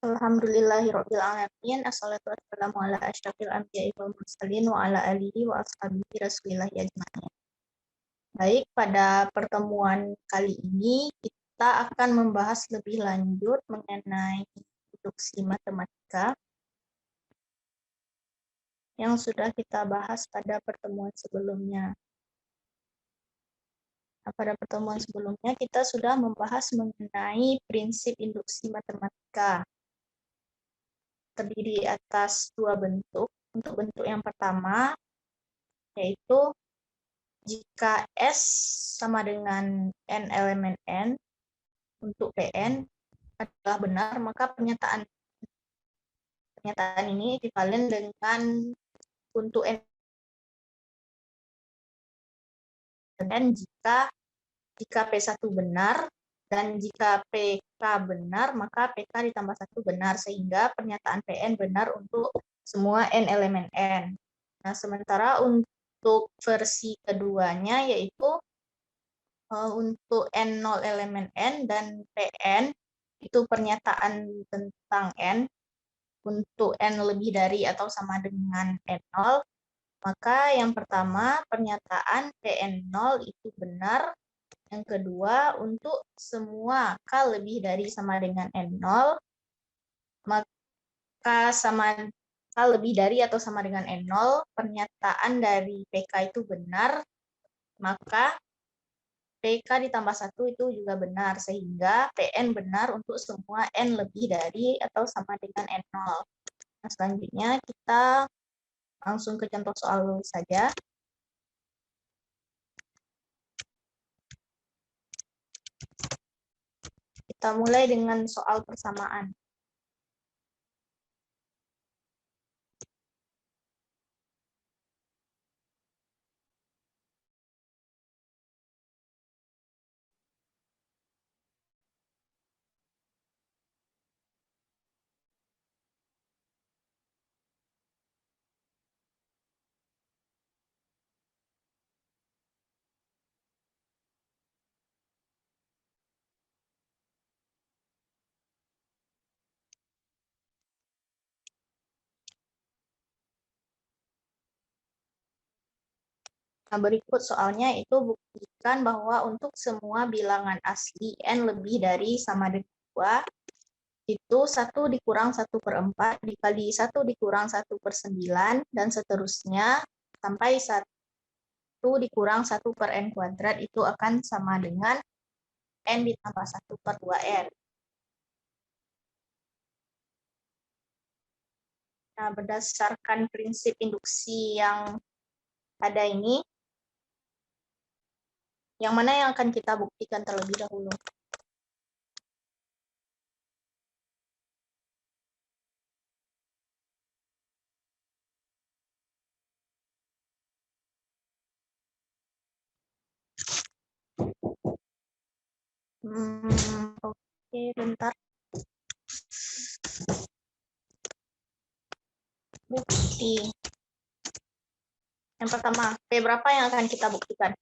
Alhamdulillahirabbil alamin. Assalatu wassalamu ala asyrafil anbiya'i wal mursalin wa ala alihi wa ashabihi rasulillahi ajmain. Baik, pada pertemuan kali ini kita akan membahas lebih lanjut mengenai induksi matematika yang sudah kita bahas pada pertemuan sebelumnya. Nah, pada pertemuan sebelumnya kita sudah membahas mengenai prinsip induksi matematika. Terdiri atas dua bentuk. Untuk bentuk yang pertama, yaitu jika S sama dengan N elemen N untuk Pn adalah benar, maka pernyataan ini ekuivalen dengan untuk N jika P1 benar dan jika PK benar, maka PK ditambah 1 benar, sehingga pernyataan Pn benar untuk semua N elemen N. Nah, sementara untuk versi keduanya, yaitu untuk N0 elemen N dan Pn, itu pernyataan tentang N, untuk N lebih dari atau sama dengan N0, maka yang pertama, pernyataan Pn0 itu benar. Yang kedua, untuk semua K lebih dari sama dengan N0, maka K lebih dari atau sama dengan N0, pernyataan dari PK itu benar, maka PK ditambah 1 itu juga benar, sehingga Pn benar untuk semua N lebih dari atau sama dengan N0. Nah, selanjutnya kita langsung ke contoh soal saja. Kita mulai dengan soal persamaan. Nah, berikut soalnya itu buktikan bahwa untuk semua bilangan asli N lebih dari sama dengan 2, itu 1 dikurang 1/4 dikali 1 dikurang 1/9, dan seterusnya sampai 1 dikurang 1/n kuadrat itu akan sama dengan N ditambah 1/2N. Nah, berdasarkan prinsip induksi yang ada ini, yang mana yang akan kita buktikan terlebih dahulu? Oke, bentar. Bukti. Yang pertama, P berapa yang akan kita buktikan?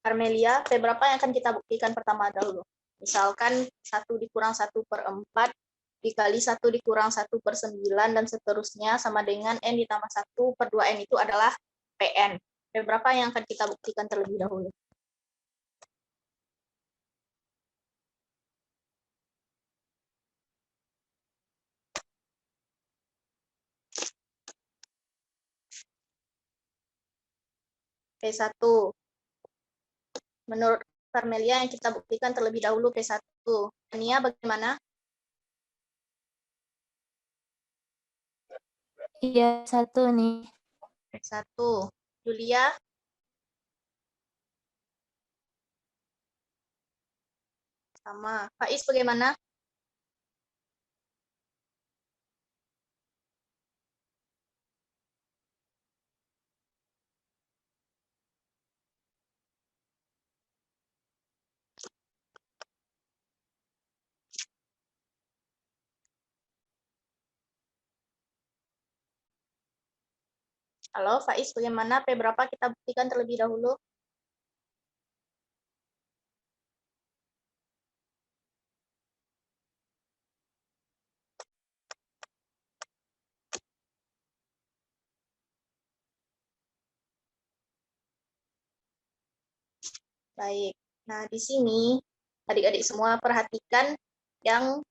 Armelia, P berapa yang akan kita buktikan pertama dahulu? Misalkan 1 dikurang 1/4 dikali 1 dikurang 1/9 dan seterusnya sama dengan N ditambah 1/2N itu adalah Pn. P berapa yang akan kita buktikan terlebih dahulu? P1. Menurut Carmelia yang kita buktikan terlebih dahulu P1. Nia bagaimana? Iya, 1 nih. P1. Julia? Sama. Faiz bagaimana? Halo, Faiz, bagaimana? P berapa kita buktikan terlebih dahulu? Baik. Nah, di sini adik-adik semua perhatikan yang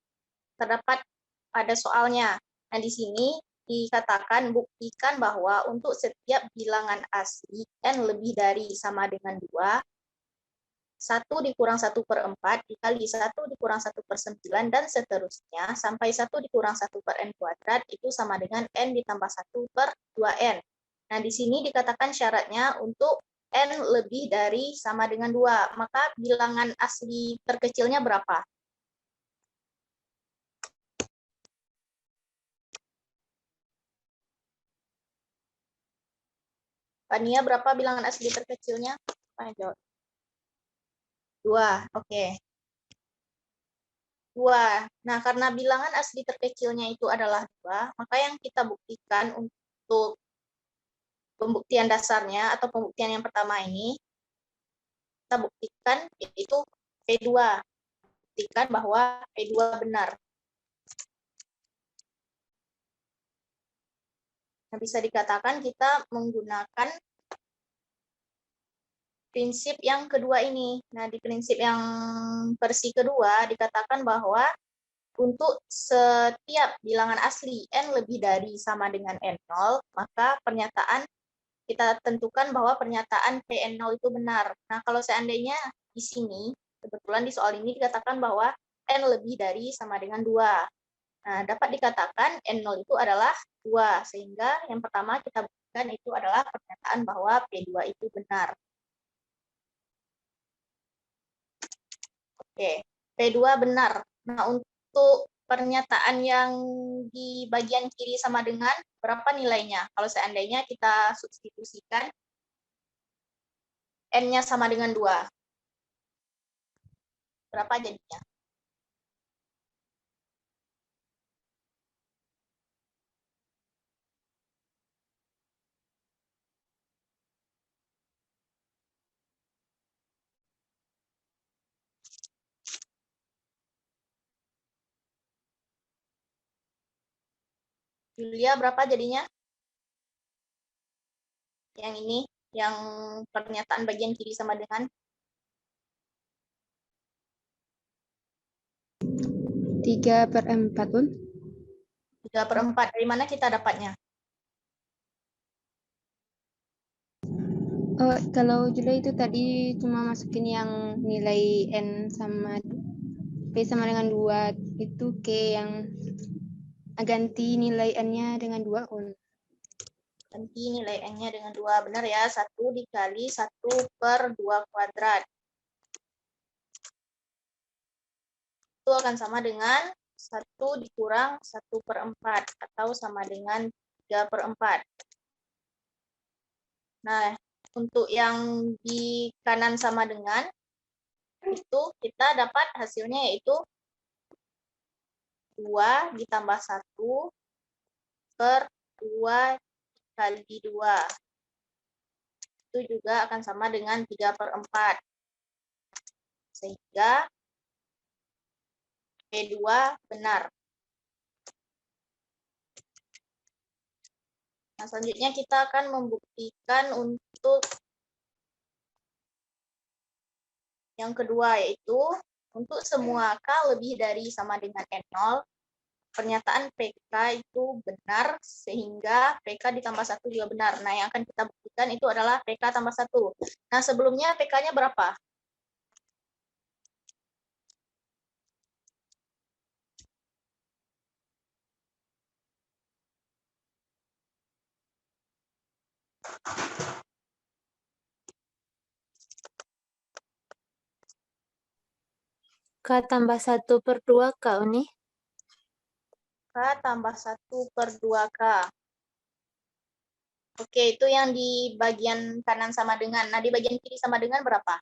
terdapat pada soalnya. Nah, di sini dikatakan buktikan bahwa untuk setiap bilangan asli n lebih dari sama dengan 2, 1 dikurang 1/4 dikali 1 dikurang 1/9 dan seterusnya sampai 1 dikurang 1/n kuadrat itu sama dengan n ditambah 1/2n. Nah, di sini dikatakan syaratnya untuk n lebih dari sama dengan 2. Maka bilangan asli terkecilnya berapa? Fania, berapa bilangan asli terkecilnya? Ayo. 2. Oke. 2. Nah, karena bilangan asli terkecilnya itu adalah 2, maka yang kita buktikan untuk pembuktian dasarnya atau pembuktian yang pertama ini, kita buktikan yaitu P2. Buktikan bahwa P2 benar. Nah, bisa dikatakan kita menggunakan prinsip yang kedua ini. Nah, di prinsip yang versi kedua dikatakan bahwa untuk setiap bilangan asli n lebih dari sama dengan n0, maka pernyataan kita tentukan bahwa pernyataan Pn0 itu benar. Nah, kalau seandainya di sini, kebetulan di soal ini dikatakan bahwa n lebih dari sama dengan 2. Nah, dapat dikatakan N0 itu adalah 2, sehingga yang pertama kita buktikan itu adalah pernyataan bahwa P2 itu benar. Oke, P2 benar. Nah, untuk pernyataan yang di bagian kiri sama dengan berapa nilainya? Kalau seandainya kita substitusikan N-nya sama dengan 2. Berapa jadinya? Julia, berapa jadinya? Yang ini, yang pernyataan bagian kiri sama dengan 3/4, Bun. 3/4. Dari mana kita dapatnya? Oh, kalau Julia itu tadi cuma masukin yang nilai N sama P sama dengan 2 itu ke yang ganti nilai N-nya dengan 2, Bun. Ganti nilai N-nya dengan 2. Benar ya, 1 dikali 1/2 kuadrat. Itu akan sama dengan 1 dikurang 1/4 atau sama dengan 3/4. Nah, untuk yang di kanan sama dengan, itu kita dapat hasilnya yaitu 2 ditambah 1/2 kali 2. Itu juga akan sama dengan 3/4. Sehingga P2 benar. Nah, selanjutnya kita akan membuktikan untuk yang kedua, yaitu untuk semua K lebih dari sama dengan N0, pernyataan PK itu benar, sehingga PK ditambah 1 juga benar. Nah, yang akan kita buktikan itu adalah PK tambah 1. Nah, sebelumnya PK-nya berapa? K tambah 1/2 Kak Uni. K tambah 1/2K. Oke, itu yang di bagian kanan sama dengan. Nah, di bagian kiri sama dengan berapa?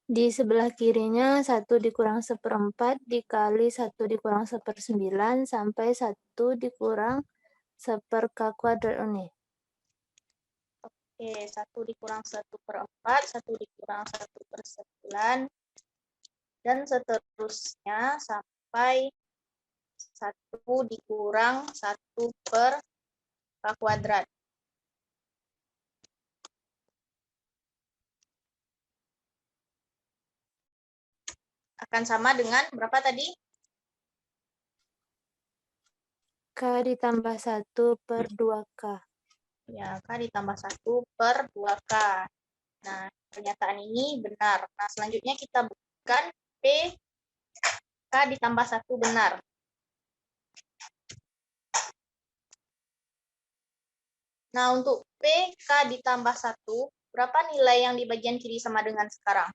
Di sebelah kirinya 1 dikurang 1/4 dikali 1 dikurang 1/9 sampai 1 dikurang 1/k kuadrat ini. Oke, 1 dikurang 1/4, 1 dikurang 1/9, dan seterusnya sampai 1 dikurang 1/k kuadrat. Akan sama dengan berapa tadi? K ditambah 1/2K. Ya, K ditambah 1/2K. Nah, pernyataan ini benar. Nah, selanjutnya kita buktikan P K ditambah 1 benar. Nah, untuk P K ditambah 1, berapa nilai yang di bagian kiri sama dengan sekarang?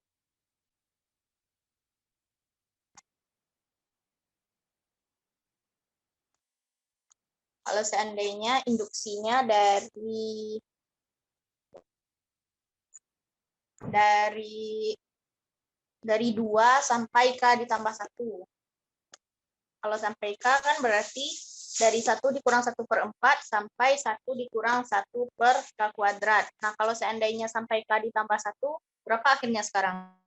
Kalau seandainya induksinya dari 2 sampai K ditambah 1. Kalau sampai K kan berarti dari 1 dikurang 1/4 sampai 1 dikurang 1/K kuadrat. Nah, kalau seandainya sampai K ditambah 1, berapa akhirnya sekarang?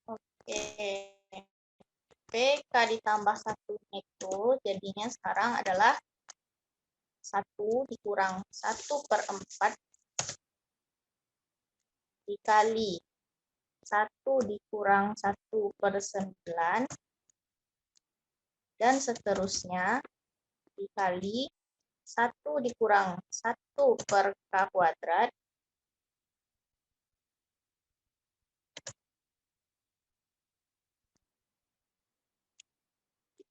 Oke. P K ditambah 1 itu jadinya sekarang adalah 1 dikurang 1/4 dikali 1 dikurang 1/9 dan seterusnya dikali 1 dikurang 1/K kuadrat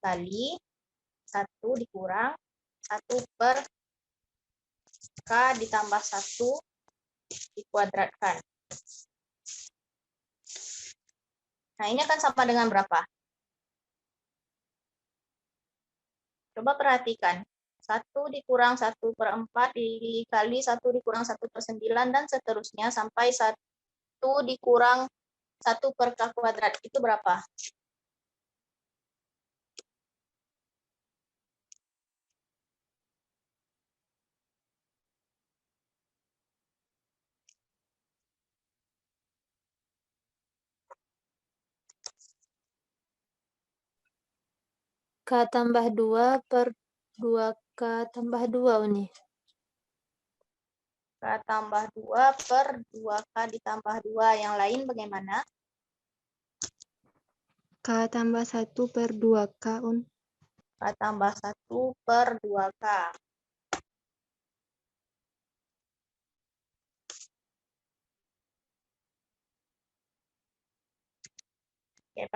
dikali 1 dikurang 1/K ditambah 1 dikuadratkan. Nah, ini akan sama dengan berapa? Coba perhatikan. 1 dikurang 1/4 dikali 1 dikurang 1/9 dan seterusnya sampai 1 dikurang 1/K kuadrat. Itu berapa? K tambah 2/2K tambah 2 ini. K tambah 2/2K ditambah 2. Yang lain bagaimana? K tambah 1/2K, Un. K tambah 1/2K. Oke,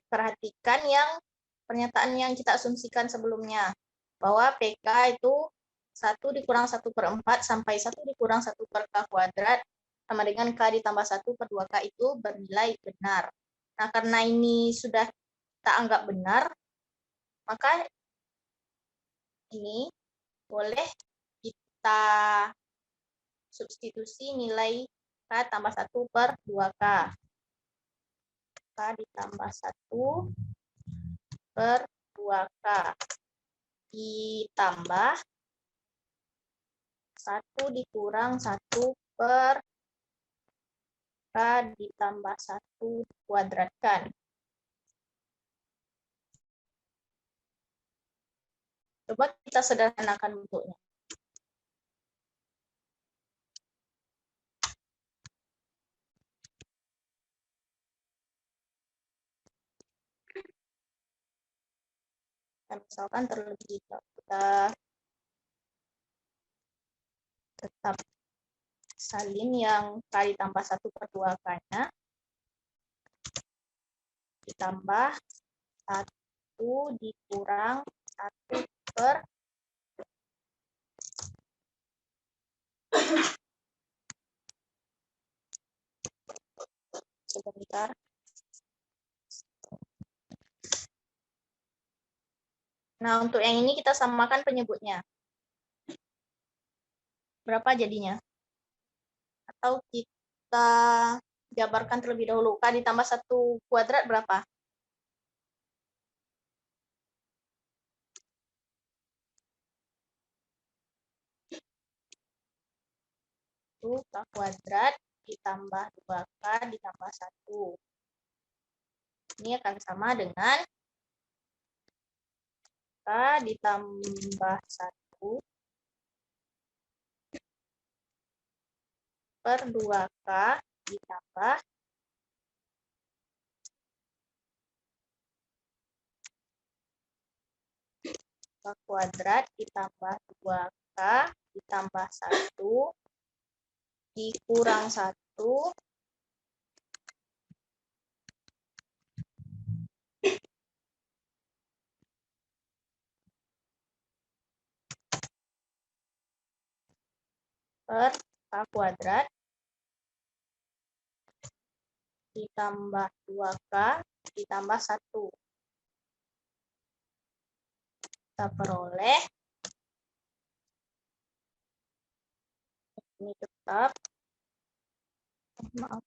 perhatikan yang pernyataan yang kita asumsikan sebelumnya. Bahwa PK itu 1 dikurang 1/4 sampai 1 dikurang 1/K kuadrat sama dengan K ditambah 1/2K itu bernilai benar. Nah, karena ini sudah kita anggap benar, maka ini boleh kita substitusi nilai K tambah 1/2K. K ditambah 1/2K ditambah 1 dikurang 1/K ditambah 1 dikuadratkan. Coba kita sederhanakan bentuknya. Nah, misalkan terlebih kita tetap salin yang K ditambah 1/2K-nya ditambah 1 dikurang 1 per sebentar. Nah, untuk yang ini kita samakan penyebutnya. Berapa jadinya? Atau kita jabarkan terlebih dahulu. K ditambah 1² berapa? Itu K² ditambah 2K ditambah 1. Ini akan sama dengan K ditambah 1 per 2K ditambah K² ditambah 2K ditambah 1 dikurang 1 per K² ditambah 2K ditambah 1. Kita peroleh ini tetap, maaf,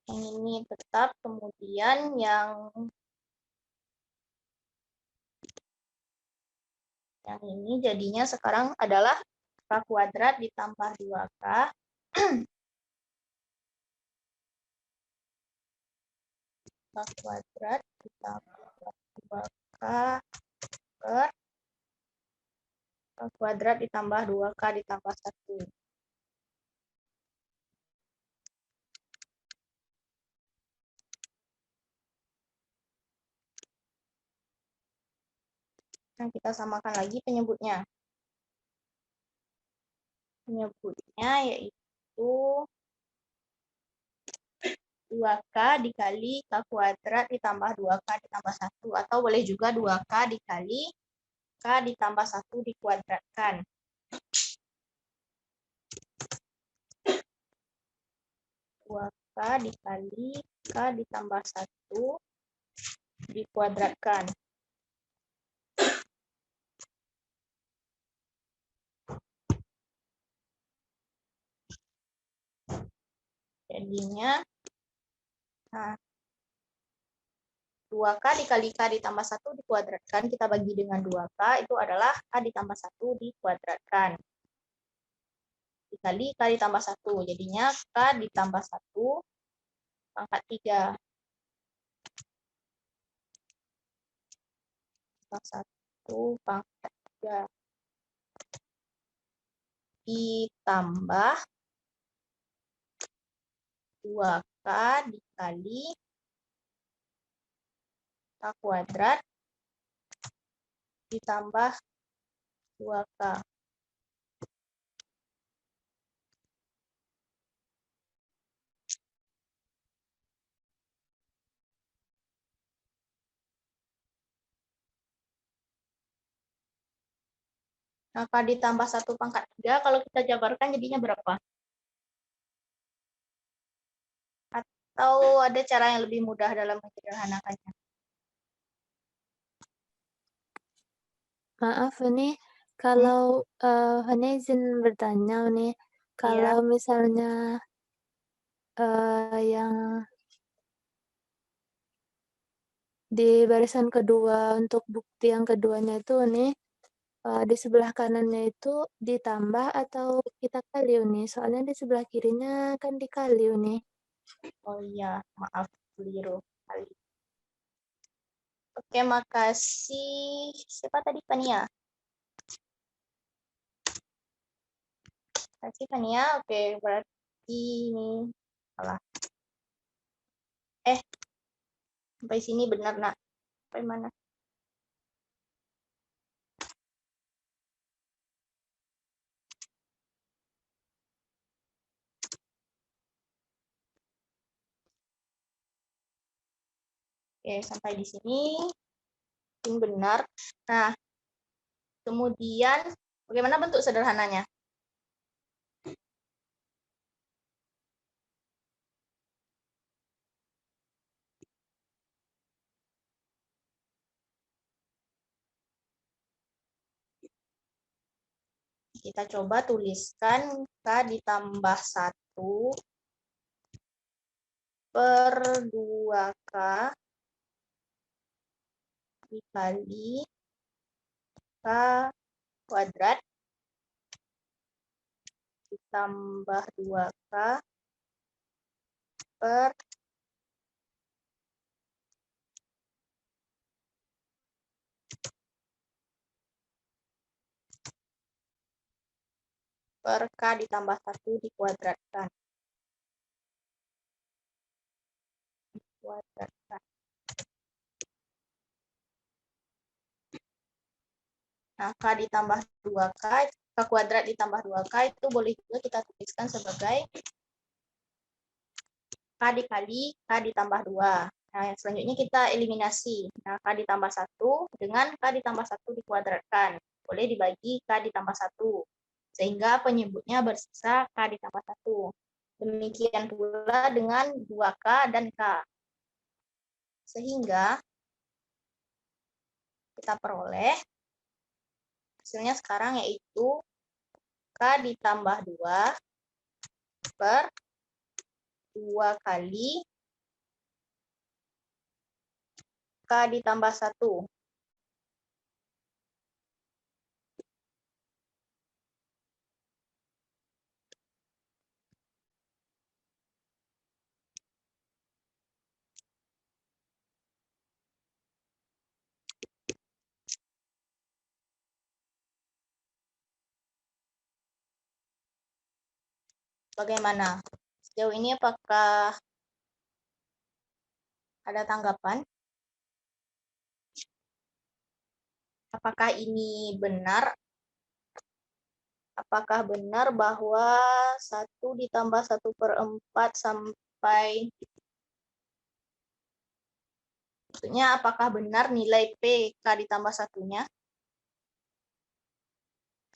yang ini tetap, kemudian yang ini jadinya sekarang adalah K² ditambah 2K K² ditambah 2K per K² ditambah 2K ditambah 1. Nah, kita samakan lagi penyebutnya. Penyebutnya yaitu 2K dikali K² ditambah 2K ditambah 1. Atau boleh juga 2K dikali K ditambah 1 dikuadratkan. K dikali K ditambah 1 dikuadratkan. Jadinya, nah, 2K dikali K ditambah 1 dikuadratkan, kita bagi dengan 2K, itu adalah K ditambah 1 dikuadratkan. Dikali K ditambah 1, jadinya K ditambah 1 pangkat 3. 1 pangkat 3 ditambah 2K dikali K² ditambah 2K. Nah, K ditambah 1 pangkat 3, kalau kita jabarkan jadinya berapa? Atau ada cara yang lebih mudah dalam menyederhanakannya? Maaf, ini kalau Hani izin bertanya nih, kalau misalnya yang di barisan kedua untuk bukti yang keduanya itu nih, di sebelah kanannya itu ditambah atau kita kali nih? Soalnya di sebelah kirinya kan dikali nih. Oh iya, maaf, keliru kali. Oke, makasih. Siapa tadi, Fania? Makasih, Fania. Oke, berarti ini Salah. Sampai sini benar, nak. Sampai mana? Oke, sampai di sini. Ini benar. Nah, kemudian bagaimana bentuk sederhananya? Kita coba tuliskan K ditambah 1 per 2K dikali K kuadrat ditambah 2K per K ditambah 1 dikuadratkan. Nah, K ditambah 2K, K kuadrat ditambah 2K itu boleh juga kita tuliskan sebagai K dikali K ditambah 2. Nah, selanjutnya kita eliminasi. Nah, K ditambah 1 dengan K ditambah 1 dikuadratkan. Boleh dibagi K ditambah 1. Sehingga penyebutnya bersisa K ditambah 1. Demikian pula dengan 2K dan K. Sehingga kita peroleh hasilnya sekarang yaitu K ditambah 2 per 2 kali K ditambah 1. Bagaimana? Sejauh ini apakah ada tanggapan? Apakah ini benar? Apakah benar bahwa 1 ditambah 1/4 sampai... Maksudnya apakah benar nilai P K ditambah 1-nya?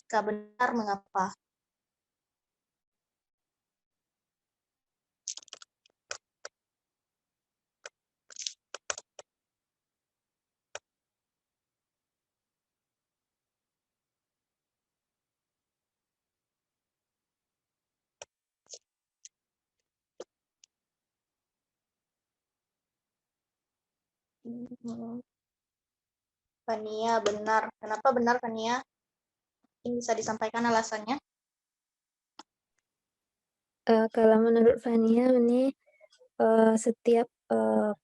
Jika benar, mengapa? Kania benar. Kenapa benar, Kania? Ini bisa disampaikan alasannya? Kalau menurut Fania ini setiap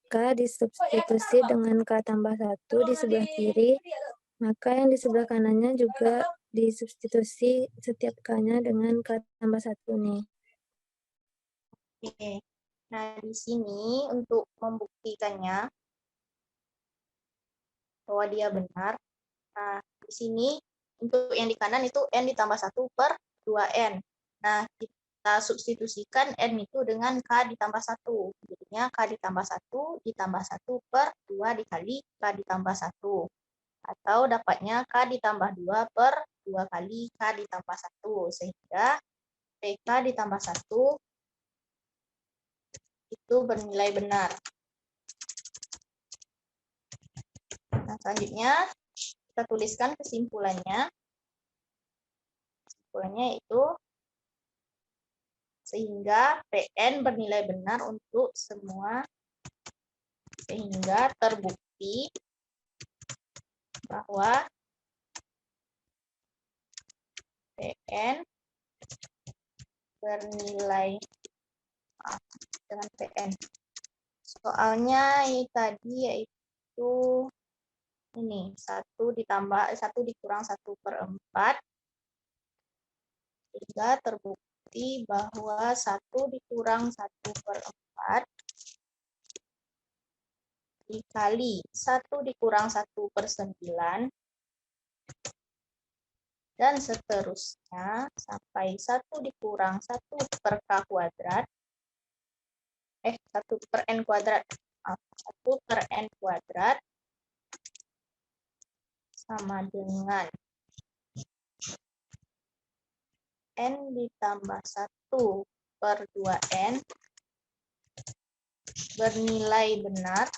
K disubstitusi dengan K tambah 1 di sebelah kiri, maka yang di sebelah kanannya juga disubstitusi setiap K-nya dengan K tambah 1 nih. Oke. Nah, di sini untuk membuktikannya bahwa dia benar. Nah, di sini untuk yang di kanan itu N ditambah 1 per 2N. Nah, kita substitusikan N itu dengan K ditambah 1. Jadinya K ditambah 1 ditambah 1 per 2 dikali K ditambah 1. Atau dapatnya K ditambah 2 per 2 kali K ditambah 1. Sehingga PK ditambah 1 itu bernilai benar. Nah, selanjutnya kita tuliskan kesimpulannya. Kesimpulannya itu sehingga PN bernilai benar untuk semua, sehingga terbukti bahwa PN bernilai dengan PN. Soalnya tadi yaitu ini 1 dikurang 1/4 sehingga terbukti berarti bahwa 1 dikurang 1/4 dikali 1 dikurang 1/9 dan seterusnya sampai 1 dikurang 1/k kuadrat 1/n kuadrat 1/n kuadrat sama dengan n ditambah 1/2n bernilai benar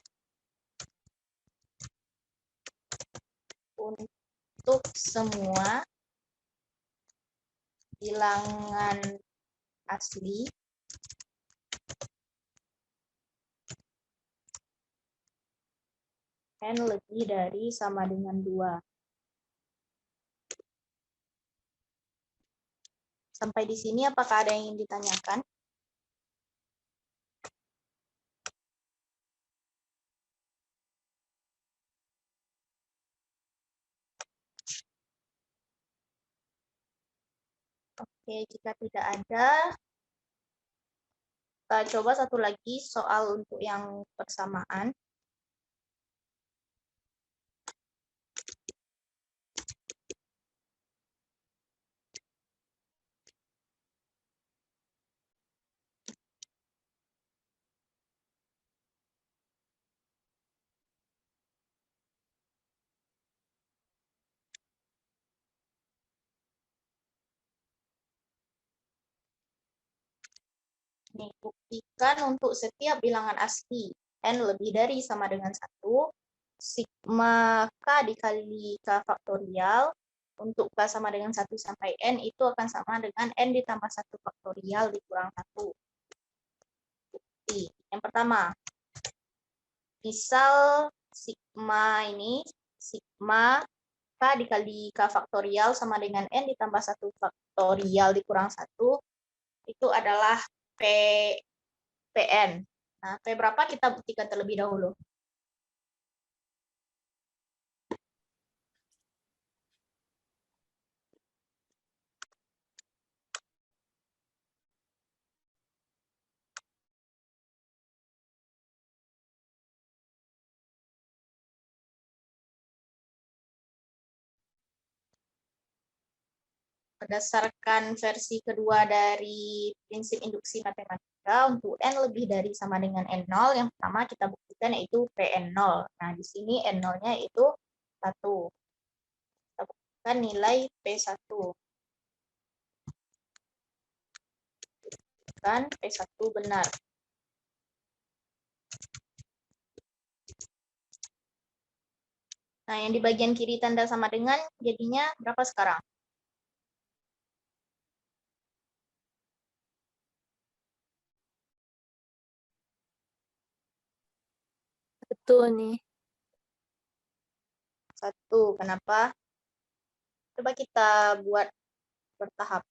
untuk semua bilangan asli n lebih dari sama dengan 2. Sampai di sini apakah ada yang ingin ditanyakan? Oke, jika tidak ada, kita coba satu lagi soal untuk yang persamaan. Nih, buktikan untuk setiap bilangan asli n lebih dari sama dengan 1, sigma k dikali k faktorial untuk k sama dengan 1 sampai n itu akan sama dengan n ditambah 1 faktorial dikurang 1. Bukti. Yang pertama, misal sigma k dikali k faktorial sama dengan n ditambah 1 faktorial dikurang 1 itu adalah Pn. Nah, P berapa kita buktikan terlebih dahulu. Berdasarkan versi kedua dari prinsip induksi matematika, untuk n lebih dari sama dengan n0, yang pertama kita buktikan yaitu Pn0. Nah, di sini n0-nya itu 1. Kita buktikan nilai P1. Buktikan P1 benar. Nah, yang di bagian kiri tanda sama dengan, jadinya berapa sekarang? Betul nih. 1. Kenapa? Coba kita buat bertahap.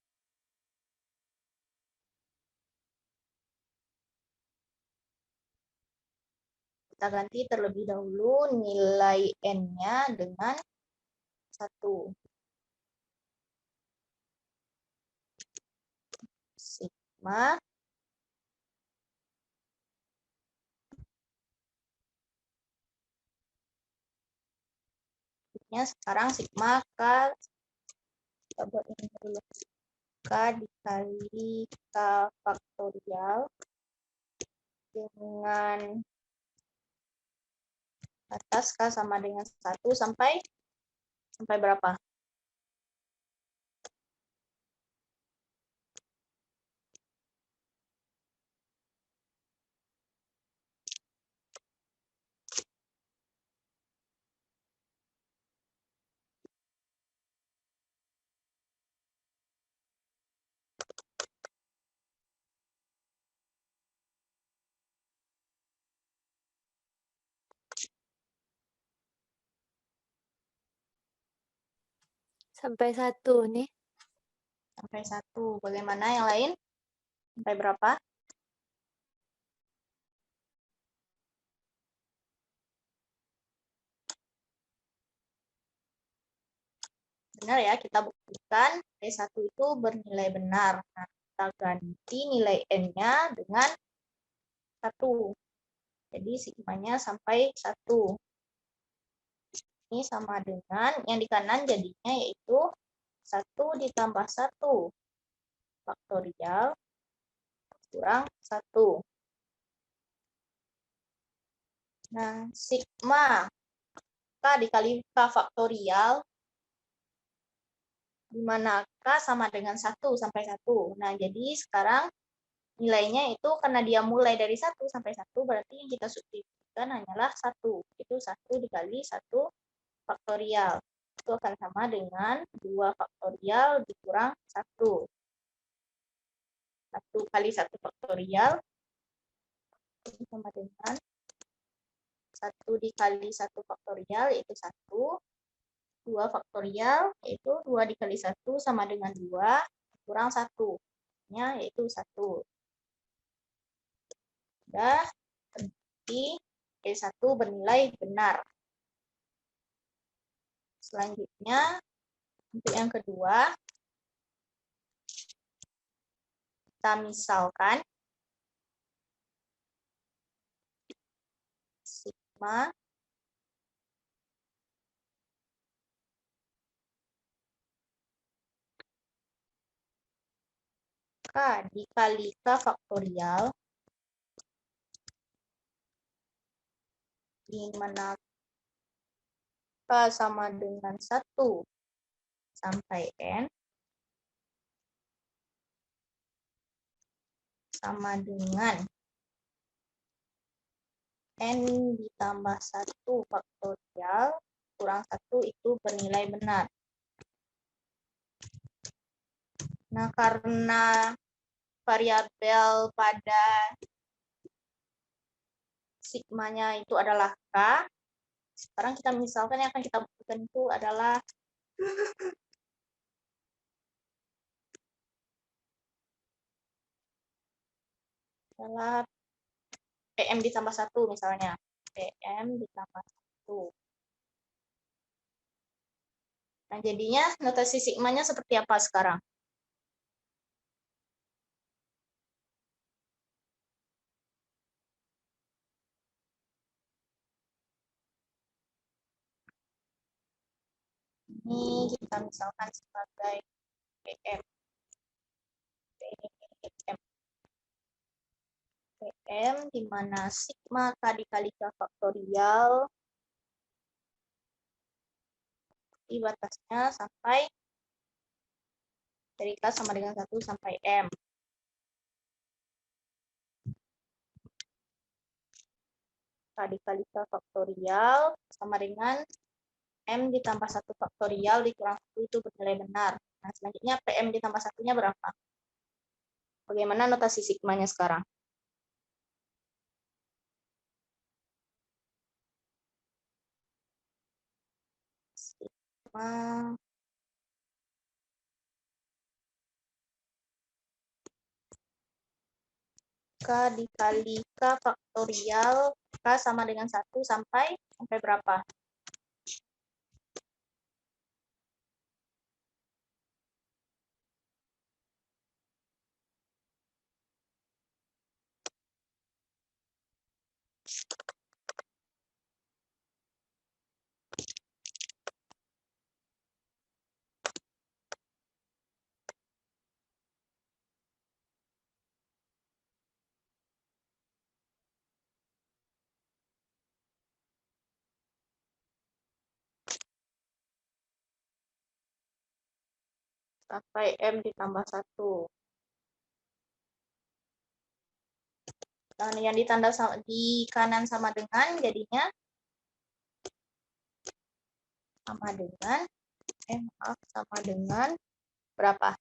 Kita ganti terlebih dahulu nilai n-nya dengan 1. Sigma sekarang sigma k, kita buat ini dulu, k dikali k faktorial dengan atas k sama dengan 1 sampai berapa? Sampai 1 nih. Sampai 1. Bagaimana yang lain? Sampai berapa? Benar ya, kita buktikan P1 itu bernilai benar. Nah, kita ganti nilai N-nya dengan 1. Jadi sigmanya sampai 1. Ini sama dengan yang di kanan jadinya yaitu 1 ditambah 1 faktorial kurang 1. Nah, sigma K dikali K faktorial, di mana K sama dengan 1 sampai 1. Nah, jadi sekarang nilainya itu karena dia mulai dari 1 sampai 1, berarti yang kita substitusikan hanyalah 1. Itu 1 dikali 1 faktorial. Itu akan sama dengan 2 faktorial dikurang 1. 1 kali 1 faktorial itu sama dengan 1 dikali 1 faktorial yaitu 1. 2 faktorial yaitu 2 dikali 1 sama dengan 2 kurang 1. Nya yaitu 1. Sudah terbukti E1 bernilai benar. Selanjutnya untuk yang kedua kita misalkan sigma K dikali K faktorial, di mana K sama dengan 1 sampai N sama dengan N ditambah 1 faktorial kurang 1 itu bernilai benar. Nah, karena variabel pada sigmanya itu adalah K, sekarang kita misalkan yang akan kita buktikan itu adalah PM ditambah 1 misalnya. PM ditambah 1. Nah, jadinya notasi sigmanya seperti apa sekarang? Ini kita misalkan sebagai PM. PM di mana sigma K dikali K faktorial di batasnya sampai dari K sama dengan 1 sampai M. K dikali K faktorial sama dengan M ditambah 1 faktorial dikurang 1 itu bernilai benar. Nah, selanjutnya PM ditambah 1-nya berapa? Bagaimana notasi sigmanya sekarang? Sigma K dikali K faktorial, K sama dengan 1 sampai berapa? Sampai M ditambah 1. Dan yang ditanda di kanan sama dengan jadinya sama dengan sama dengan berapa?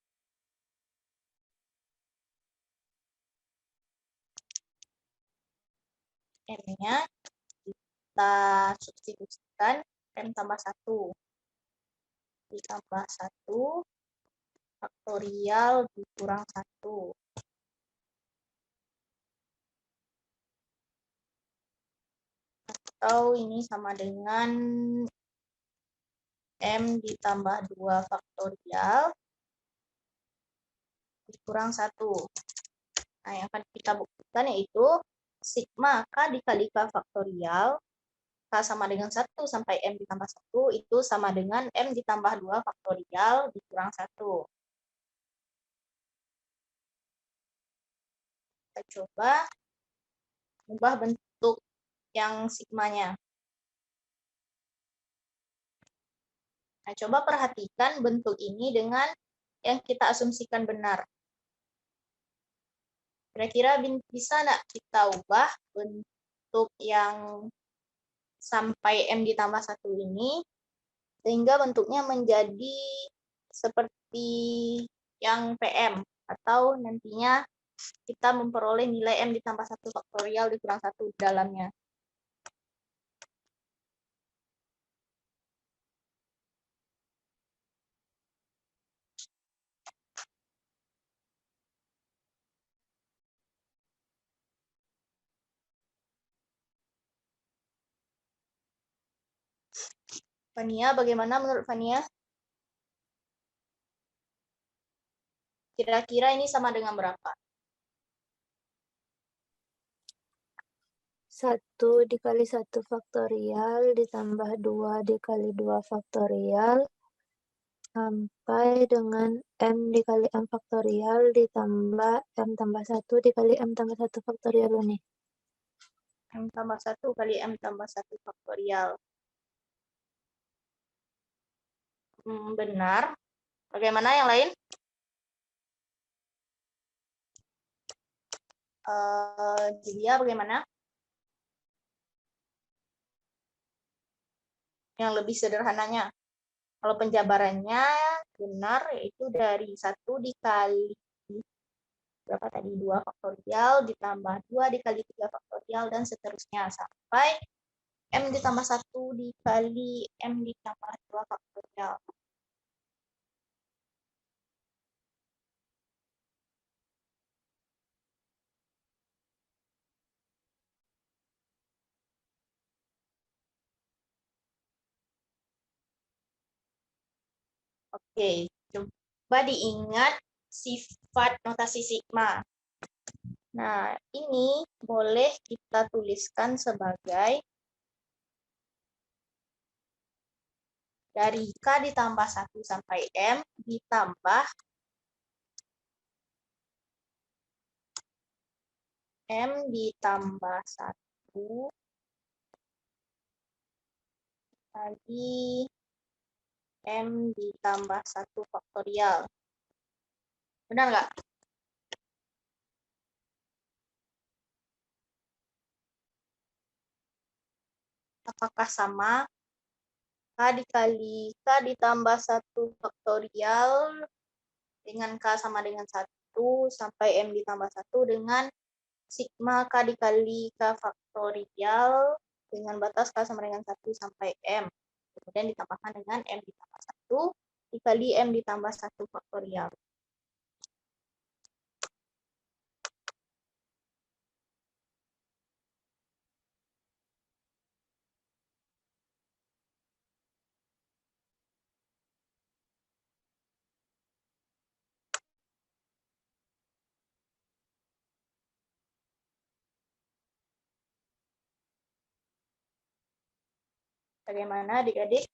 M-nya kita substitusikan M tambah 1 ditambah 1 faktorial dikurang 1. Atau ini sama dengan M ditambah 2 faktorial dikurang 1. Nah, yang akan kita buktikan yaitu sigma K dikali K faktorial, K sama dengan 1 sampai M ditambah 1, itu sama dengan M ditambah 2 faktorial dikurang 1. Kita coba ubah bentuk yang sigmanya. Nah, coba perhatikan bentuk ini dengan yang kita asumsikan benar. Kira-kira bisa nggak kita ubah bentuk yang sampai M ditambah 1 ini, sehingga bentuknya menjadi seperti yang PM, atau nantinya kita memperoleh nilai M ditambah 1 faktorial dikurang 1 di dalamnya. Fania, bagaimana menurut Fania? Kira-kira ini sama dengan berapa? 1 dikali 1 faktorial ditambah 2 dikali 2 faktorial sampai dengan M dikali M faktorial ditambah M tambah 1 dikali M tambah 1 faktorial ini. M tambah 1 kali M tambah 1 faktorial. Benar. Bagaimana yang lain? Julia, bagaimana? Yang lebih sederhananya. Kalau penjabarannya benar, yaitu dari 1 dikali berapa tadi? 2 faktorial ditambah 2 dikali 3 faktorial dan seterusnya sampai M ditambah 1 dikali M ditambah 2 faktorial. Oke, coba diingat sifat notasi sigma. Nah, ini boleh kita tuliskan sebagai dari K ditambah 1 sampai M ditambah M ditambah 1 kali M ditambah 1 faktorial. Benar nggak? Apakah sama? K dikali K ditambah 1 faktorial dengan K sama dengan 1 sampai M ditambah 1 dengan sigma K dikali K faktorial dengan batas K sama dengan 1 sampai M. Kemudian ditambahkan dengan M ditambah 1 dikali M ditambah 1 faktorial. Bagaimana adik-adik?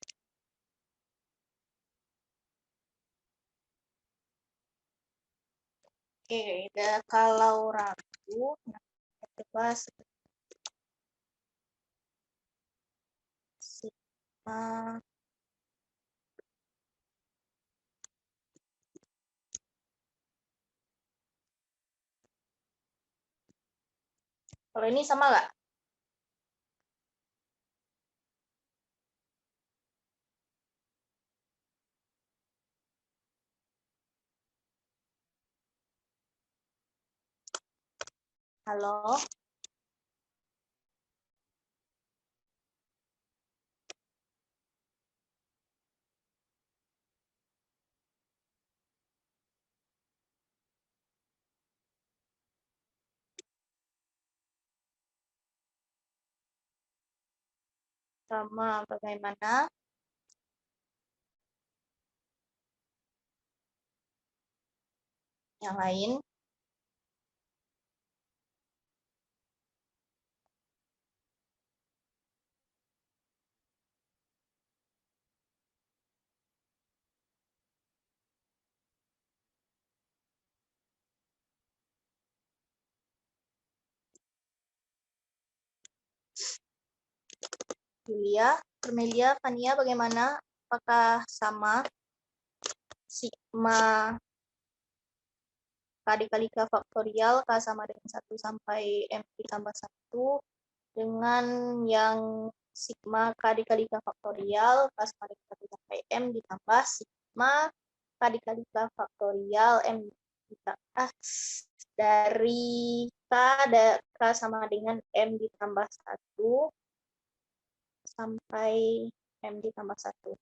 Oke, kalau ragu, kita coba sigma kalau ini sama nggak? Halo? Sama bagaimana? Yang lain? Julia, Permelia, Fania, bagaimana? Apakah sama sigma K dikali K faktorial K sama dengan 1 sampai M ditambah 1 dengan yang sigma K dikali K faktorial K sama dengan 1 sampai M ditambah sigma K dikali K faktorial M ditambah dari K sama dengan M ditambah 1 sampai M ditambah 1.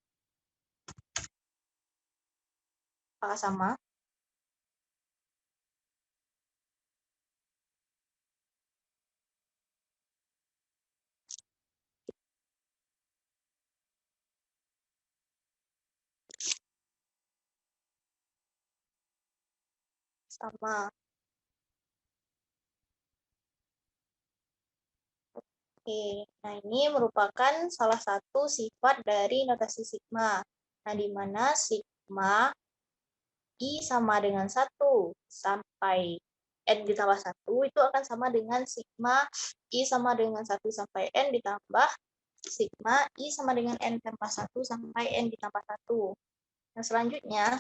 Apakah sama? Sama. Oke, nah ini merupakan salah satu sifat dari notasi sigma. Nah, di mana sigma I sama dengan 1 sampai N ditambah 1 itu akan sama dengan sigma I sama dengan 1 sampai N ditambah sigma I sama dengan N tambah 1 sampai N ditambah 1. Nah, selanjutnya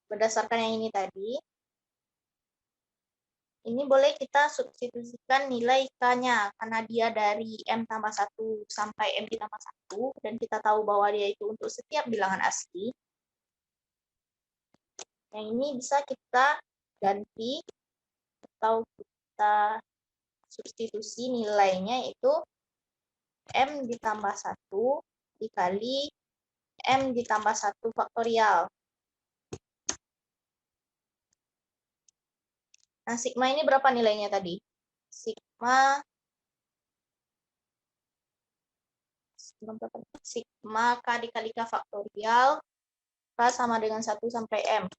berdasarkan yang ini tadi, ini boleh kita substitusikan nilai K-nya, karena dia dari M tambah 1 sampai M ditambah 1, dan kita tahu bahwa dia itu untuk setiap bilangan asli. Yang ini bisa kita ganti, atau kita substitusi nilainya itu M ditambah 1 dikali M ditambah 1 faktorial. Nah, sigma ini berapa nilainya tadi? Sigma K dikali K faktorial K sama dengan 1 sampai M.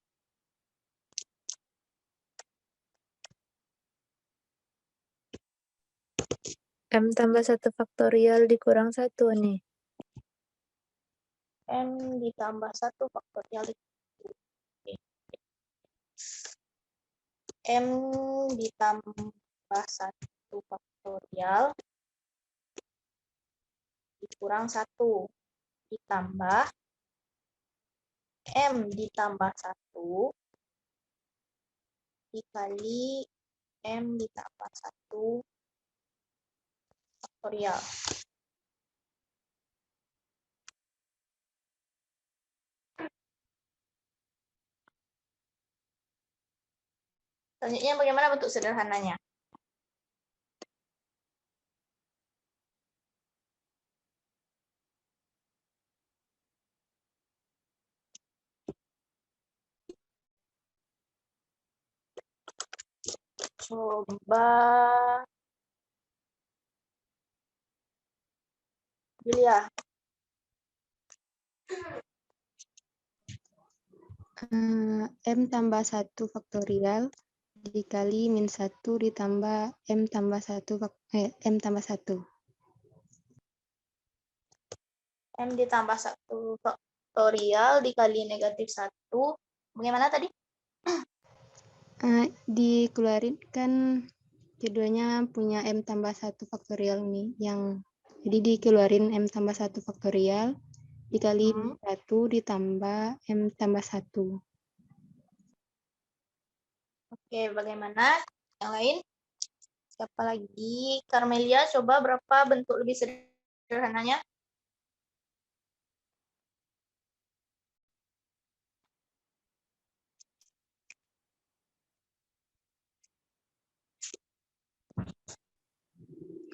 M tambah 1 faktorial dikurang 1 nih. M ditambah 1 faktorial. M ditambah 1 faktorial dikurang 1 ditambah M ditambah 1 dikali M ditambah 1 faktorial. Selanjutnya bagaimana bentuk sederhananya? Coba Julia. M tambah 1 faktorial dikali min 1 ditambah M tambah 1 M tambah 1. M ditambah 1 faktorial dikali negatif 1. Bagaimana tadi? Dikeluarin kan keduanya punya M tambah 1 faktorial nih. Jadi dikeluarin M tambah 1 faktorial dikali 1 ditambah M tambah 1. Oke, bagaimana? Yang lain? Siapa lagi? Carmelia, coba berapa bentuk lebih sederhananya?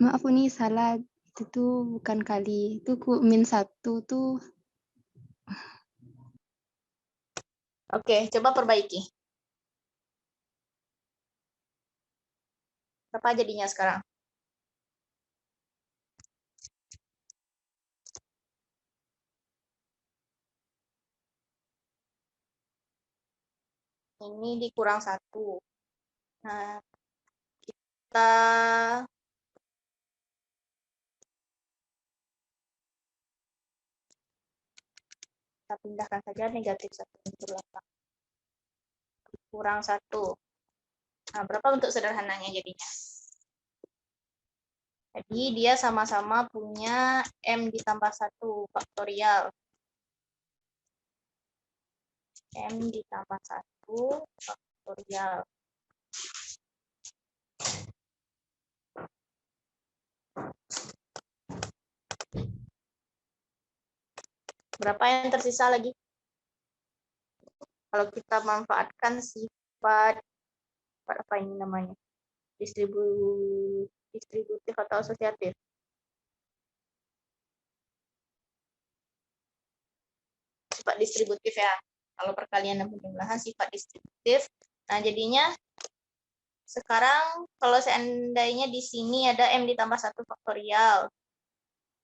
Maaf ini salah, itu tuh bukan kali, itu min 1 tuh. Oke, coba perbaiki. Berapa jadinya sekarang? Ini dikurang 1. Nah, kita pindahkan saja negatif 1 ke belakang. Kurang 1. Nah, berapa bentuk sederhananya jadinya? Jadi dia sama-sama punya M ditambah 1 faktorial. M ditambah 1 faktorial. Berapa yang tersisa lagi? Kalau kita manfaatkan sifat apa ini namanya? Distributif atau asosiatif. Sifat distributif ya. Kalau perkalian dan penjumlahan sifat distributif. Nah, jadinya sekarang kalau seandainya di sini ada M ditambah 1 faktorial.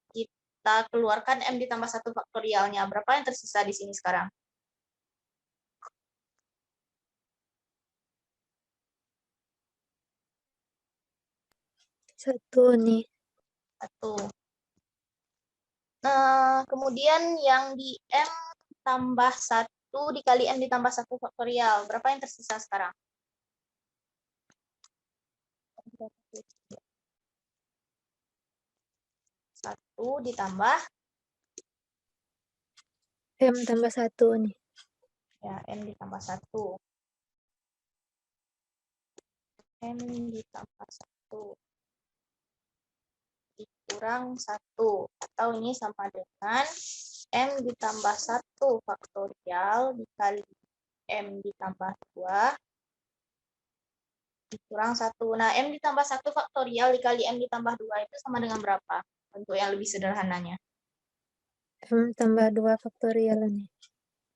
Kita keluarkan M ditambah 1 faktorialnya. Berapa yang tersisa di sini sekarang? 1 nih. 1. Nah, kemudian yang di M tambah 1 dikali M ditambah 1 faktorial. Berapa yang tersisa sekarang? 1 ditambah M tambah 1 nih. ya M ditambah 1. M ditambah 1 dikurang 1. Atau ini sama dengan M ditambah 1 faktorial dikali M ditambah 2 dikurang 1. Nah, M ditambah 1 faktorial dikali M ditambah 2 itu sama dengan berapa? Bentuk yang lebih sederhananya. M tambah 2 faktorial nih.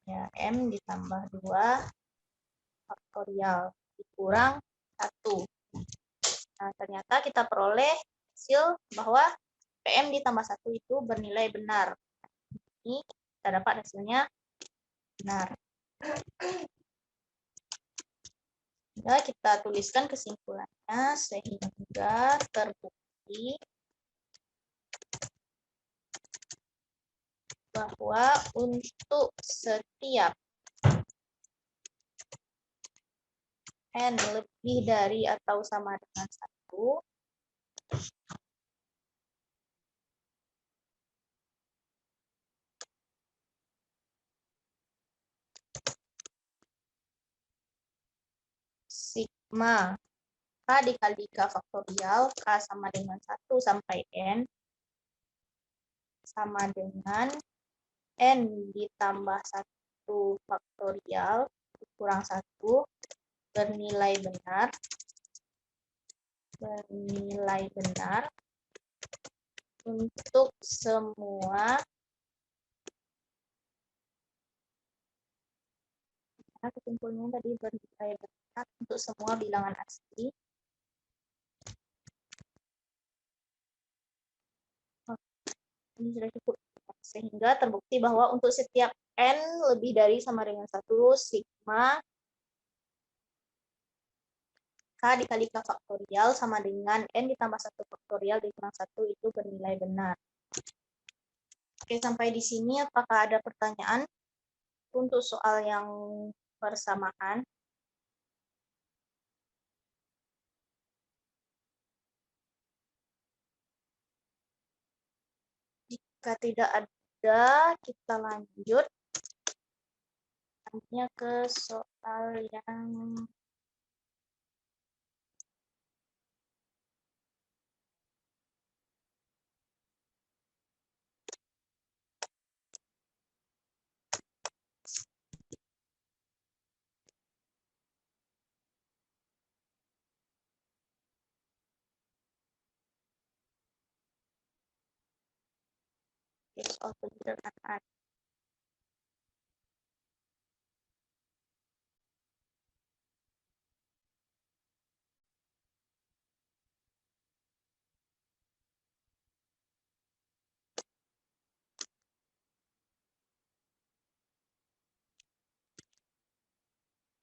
Ya, M ditambah 2 faktorial dikurang 1. Nah, ternyata kita peroleh hasil bahwa PM ditambah 1 itu bernilai benar. Ini kita dapat hasilnya benar. Ya, kita tuliskan kesimpulannya sehingga terbukti bahwa untuk setiap N lebih dari atau sama dengan 1, sigma K dikali K faktorial, K sama dengan 1 sampai N, sama dengan N ditambah 1 faktorial kurang 1 bernilai benar untuk semua kesimpulannya tadi bernilai benar untuk semua bilangan asli ini sudah cukup, sehingga terbukti bahwa untuk setiap N lebih dari sama dengan 1, sigma K dikali K faktorial sama dengan N ditambah 1 faktorial dikurang 1 itu bernilai benar. Oke, sampai di sini apakah ada pertanyaan untuk soal yang persamaan? Jika tidak ada, kita lanjut hanya ke soal yang soal penyederhanaan.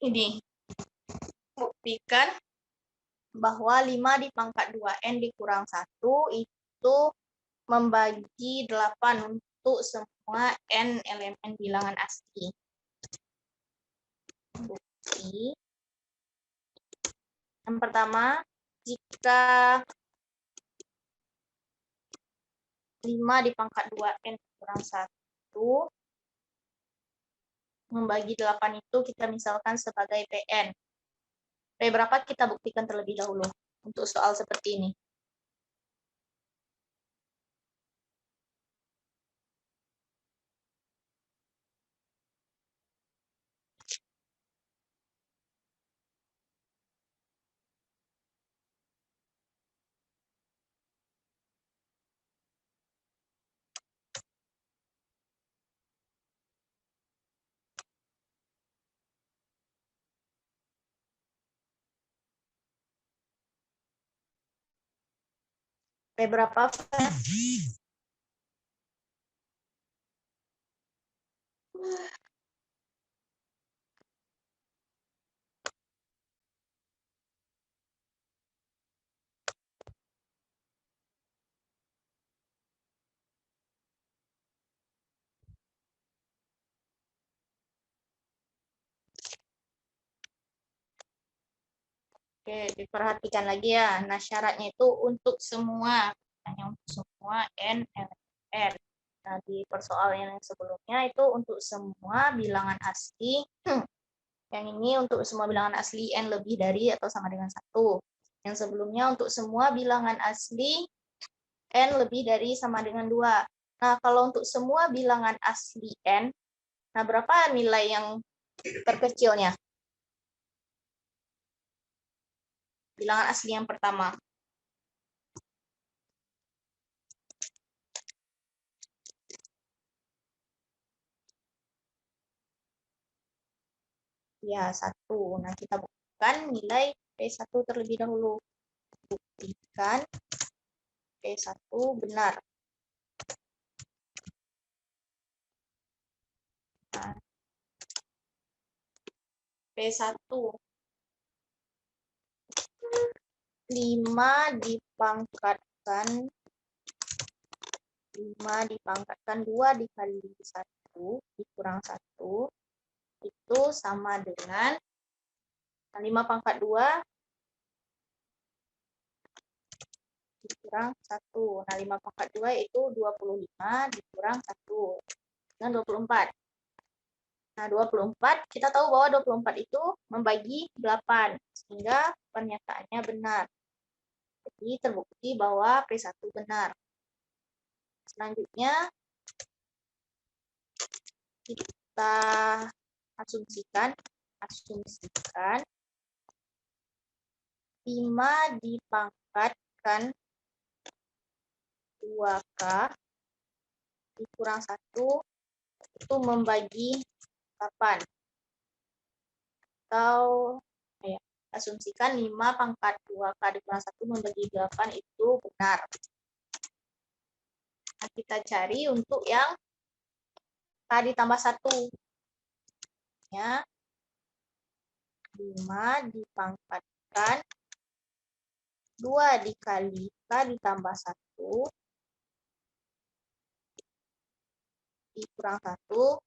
Ini buktikan bahwa 5 dipangkat 2N dikurang 1 itu membagi 8 untuk semua N elemen bilangan asli. Bukti. Yang pertama, jika 5 dipangkat 2N kurang 1 membagi 8 itu kita misalkan sebagai PN. P berapa kita buktikan terlebih dahulu untuk soal seperti ini. P berapa? Oke, diperhatikan lagi ya. Nah, syaratnya itu untuk semua, hanya untuk semua N, N. Nah, di persoalan yang sebelumnya itu untuk semua bilangan asli. Yang ini untuk semua bilangan asli N lebih dari atau sama dengan 1. Yang sebelumnya untuk semua bilangan asli N lebih dari sama dengan 2. Nah, kalau untuk semua bilangan asli N, nah berapa nilai yang terkecilnya? Bilangan asli yang pertama. Ya, 1. Nah, kita buktikan nilai P1 terlebih dahulu. Buktikan P1 benar. Nah, P1 5 dipangkatkan 2 dikali 1 dikurang 1 itu sama dengan 5 pangkat 2 dikurang 1. Nah, 5 pangkat 2 itu 25 dikurang 1 dengan 24. Nah, 24 kita tahu bahwa 24 itu membagi 8 sehingga pernyataannya benar. Jadi terbukti bahwa P1 benar. Selanjutnya kita asumsikan 5 dipangkatkan 2K dikurang 1 itu membagi 8. Atau asumsikan 5 pangkat 2K dikurang 1 membagi 8 itu benar. Nah, kita cari untuk yang K ditambah 1. Ya. 5 dipangkatkan 2 dikali K ditambah 1 dikurang 1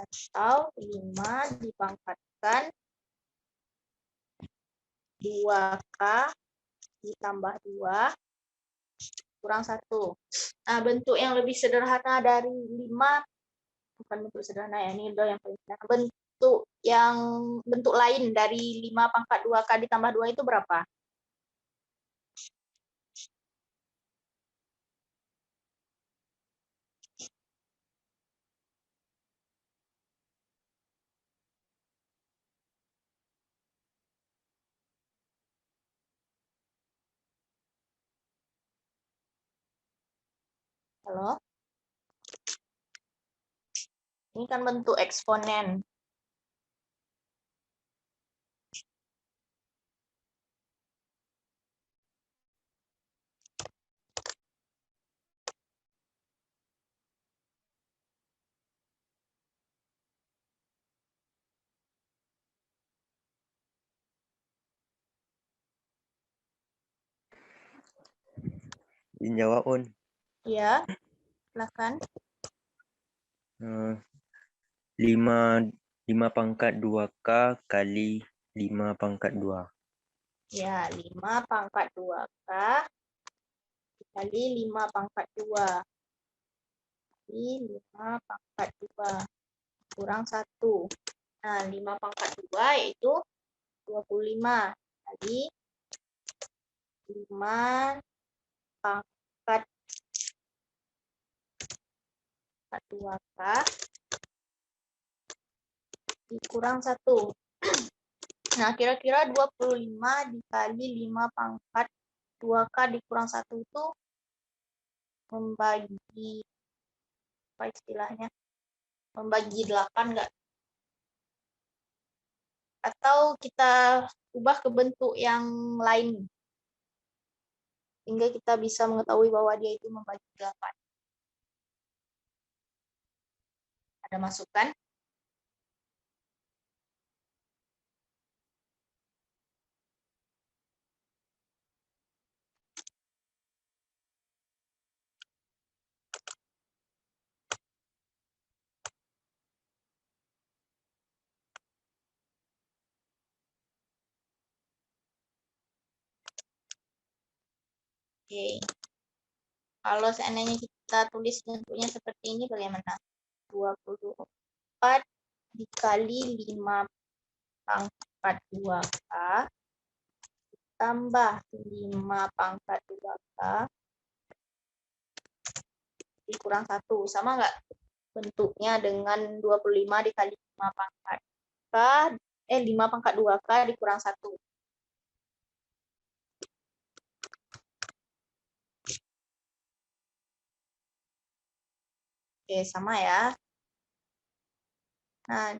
atau 5 dipangkatkan 2K ditambah 2 kurang 1. Nah, bentuk yang lebih sederhana dari 5, bukan bentuk sederhana ya, ini udah yang paling sederhana. Bentuk lain dari 5 pangkat 2K ditambah 2 itu berapa? Halo? Ini kan bentuk eksponen. Izin jawab, Un. Ya, silakan. 5 pangkat 2K kali 5 pangkat 2. Ya, 5 pangkat 2K dikali 5 pangkat 2. Kali 5 pangkat 2 kurang 1. Nah, 5 pangkat 2 yaitu 25. Kali 5 pangkat 2K dikurang 1. Nah, kira-kira 25 dikali 5 pangkat 2K dikurang 1 itu membagi, apa istilahnya? Membagi 8 enggak? Atau kita ubah ke bentuk yang lain sehingga kita bisa mengetahui bahwa dia itu membagi 8. Ada masukan? Oke. Kalau seandainya kita tulis bentuknya seperti ini bagaimana? 24 dikali 5 pangkat 2K tambah 5 pangkat 2K dikurang 1. Sama nggak bentuknya dengan 25 dikali 5 pangkat K, 5 pangkat 2K dikurang 1. Oke, sama ya. Nah,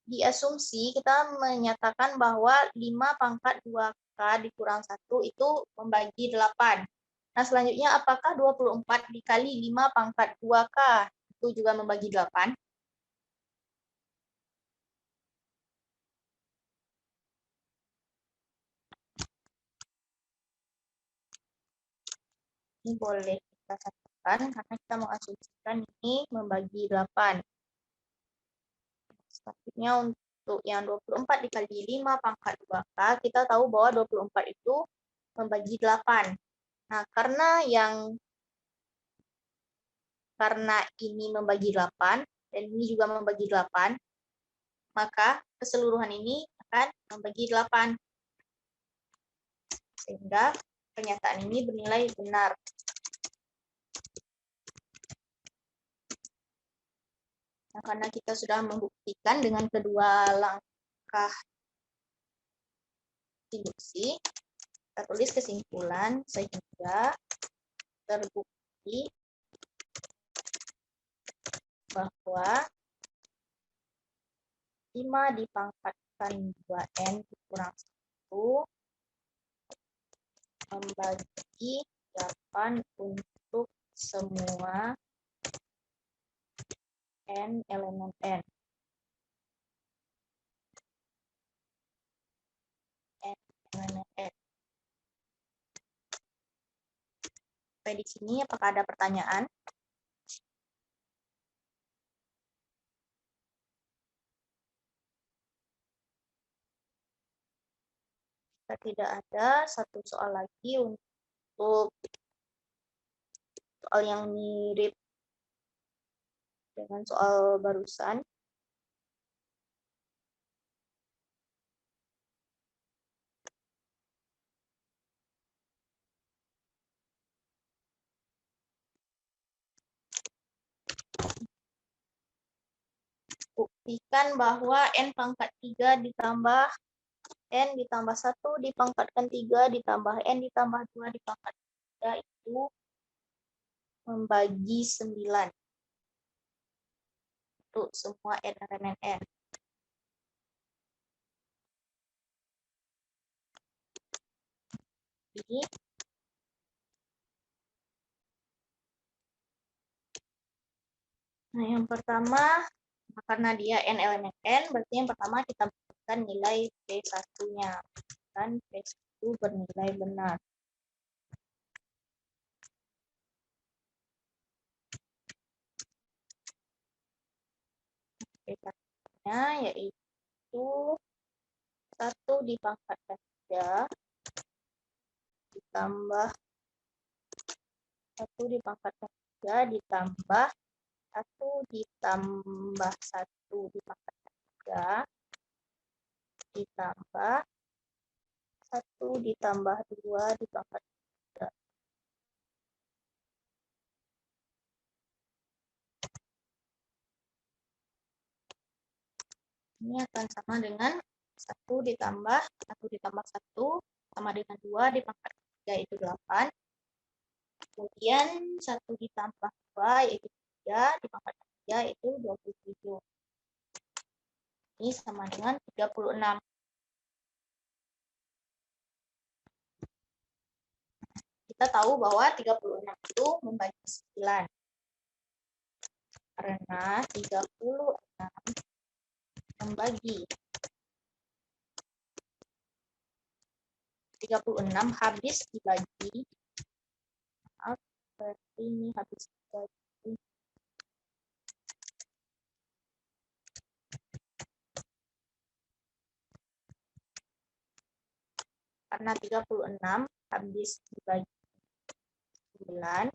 di asumsi kita menyatakan bahwa 5 pangkat 2K dikurang 1 itu membagi 8. Nah, selanjutnya apakah 24 dikali 5 pangkat 2K itu juga membagi 8? Ini boleh kita catatkan karena kita mengasumsikan ini membagi 8. Selanjutnya untuk yang 24 dikali 5 pangkat 2K, kita tahu bahwa 24 itu membagi 8. Nah, karena ini membagi 8 dan ini juga membagi 8, maka keseluruhan ini akan membagi 8. Sehingga pernyataan ini bernilai benar. Nah, karena kita sudah membuktikan dengan kedua langkah induksi, kita tulis kesimpulan sehingga terbukti bahwa 5 dipangkatkan 2N dikurang 1 membagi 8 untuk semua N elemen N. N elemen N. Sampai di sini apakah ada pertanyaan? Jika tidak ada, satu soal lagi untuk soal yang mirip dengan soal barusan. Buktikan bahwa N pangkat 3 ditambah N ditambah 1 dipangkatkan 3 ditambah N ditambah 2 dipangkat 3 itu membagi 9 untuk semua N elemen N. Jadi, nah yang pertama, karena dia N elemen N, berarti yang pertama kita buktikan nilai P1-nya. Dan P1 bernilai benar. P1-nya yaitu 1 dipangkatkan 3 ditambah 1 dipangkatkan 3 ditambah 1 ditambah 1 dipangkatkan 3 ditambah 1 ditambah 2 dipangkatkan 3. Ini akan sama dengan 1 ditambah 1 sama dengan 2 dipangkatkan 3 itu 8. Kemudian 1 ditambah 2 yaitu 3 dipangkatkan 3 itu 27. Ini sama dengan 36. Kita tahu bahwa 36 itu membagi 9. Karena 36 membagi 36 habis dibagi. Maaf, berarti ini habis dibagi. Karena 36 habis dibagi 9,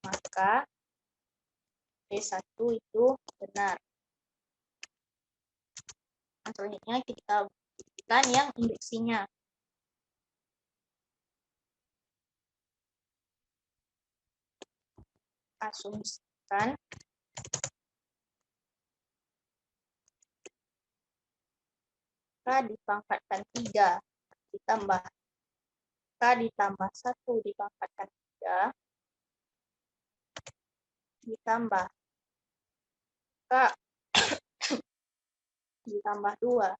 maka P1 itu benar. Selanjutnya kita buktikan yang induksinya. Asumsikan K dipangkatkan 3 ditambah K ditambah 1 dipangkatkan 3 ditambah K ditambah 2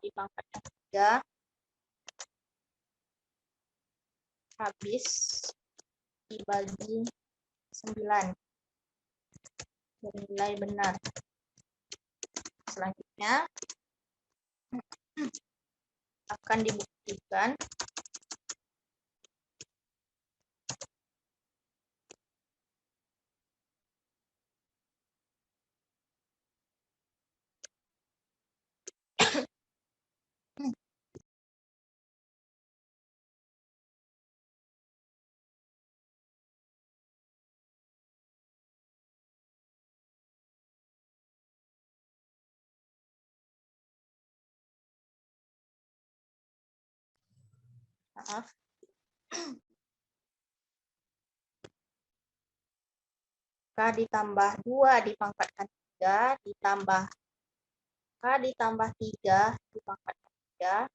dipangkatkan 3 habis dibagi 9 bernilai benar. Selanjutnya akan dibuktikan maaf. K ditambah 2 dipangkatkan 3 ditambah K ditambah 3 dipangkatkan 3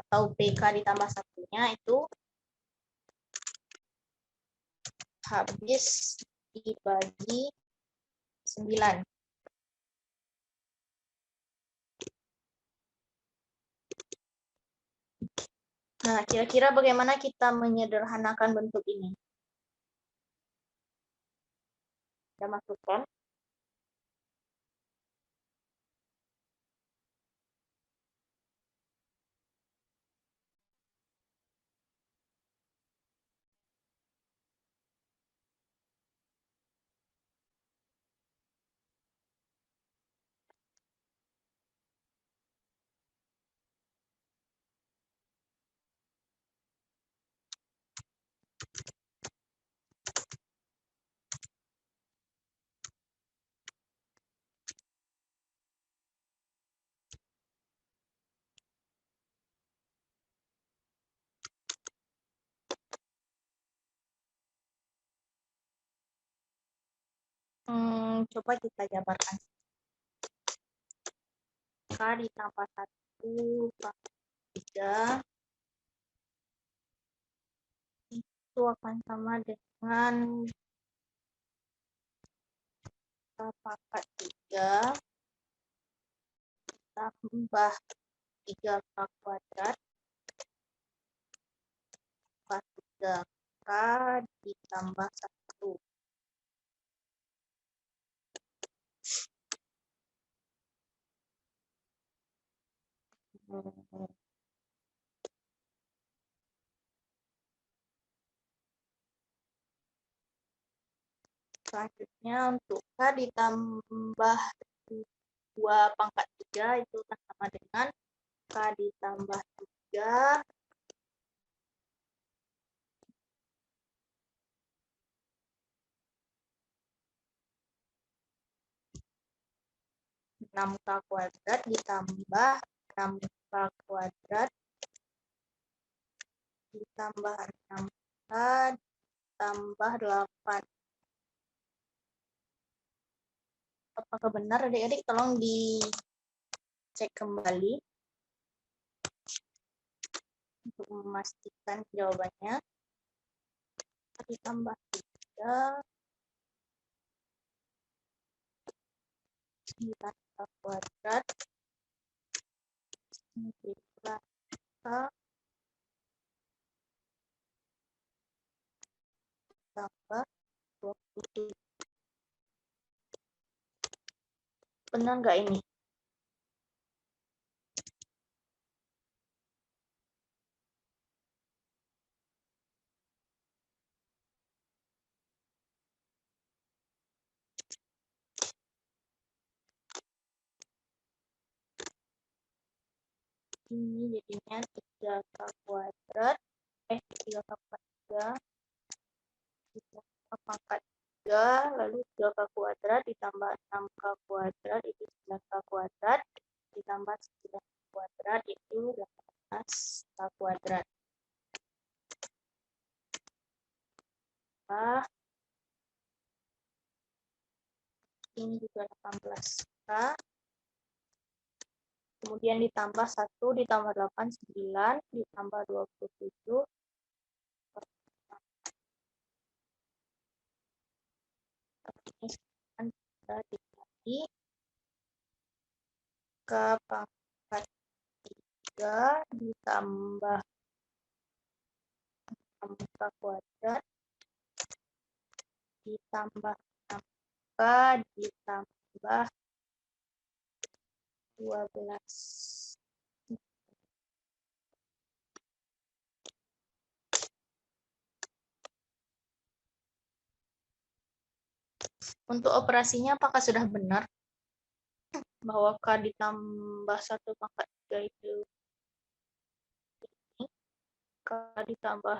atau PK ditambah 1-nya itu habis dibagi 9. Nah, kira-kira bagaimana kita menyederhanakan bentuk ini? Kita masukkan. Coba kita jabarkan. K ditambah 1 pangkat 3 itu akan sama dengan K pangkat 3 tambah 3K kuadrat tambah 3K ditambah 1. Selanjutnya untuk K ditambah 2 pangkat 3 itu akan sama dengan K ditambah 3 6K kuadrat ditambah 6K kuadrat ditambah 6K ditambah 8. Apakah benar adik-adik? Tolong dicek kembali untuk memastikan jawabannya. Ditambah 3 9K kuadrat ditambah K tambah 27. Benar nggak ini? Ini jadinya 3K kuadrat 3K kuadrat 3K pangkat 3 lalu 3K kuadrat ditambah 6K kuadrat itu 9K kuadrat ditambah 9K kuadrat itu 18K kuadrat. Ini juga 18K. Kemudian ditambah 1 ditambah 8 9 ditambah 27 ini akan kita dikali K pangkat 3 ditambah 6K kuadrat ditambah 6K ditambah 12. Untuk operasinya apakah sudah benar bahwa K ditambah 1 pangkat 3 itu ini, K ditambah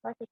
Oke.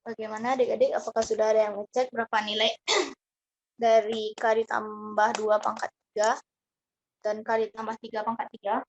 Bagaimana adik-adik? Apakah sudah ada yang ngecek berapa nilai dari K ditambah 2 pangkat 3 dan K ditambah 3 pangkat 3?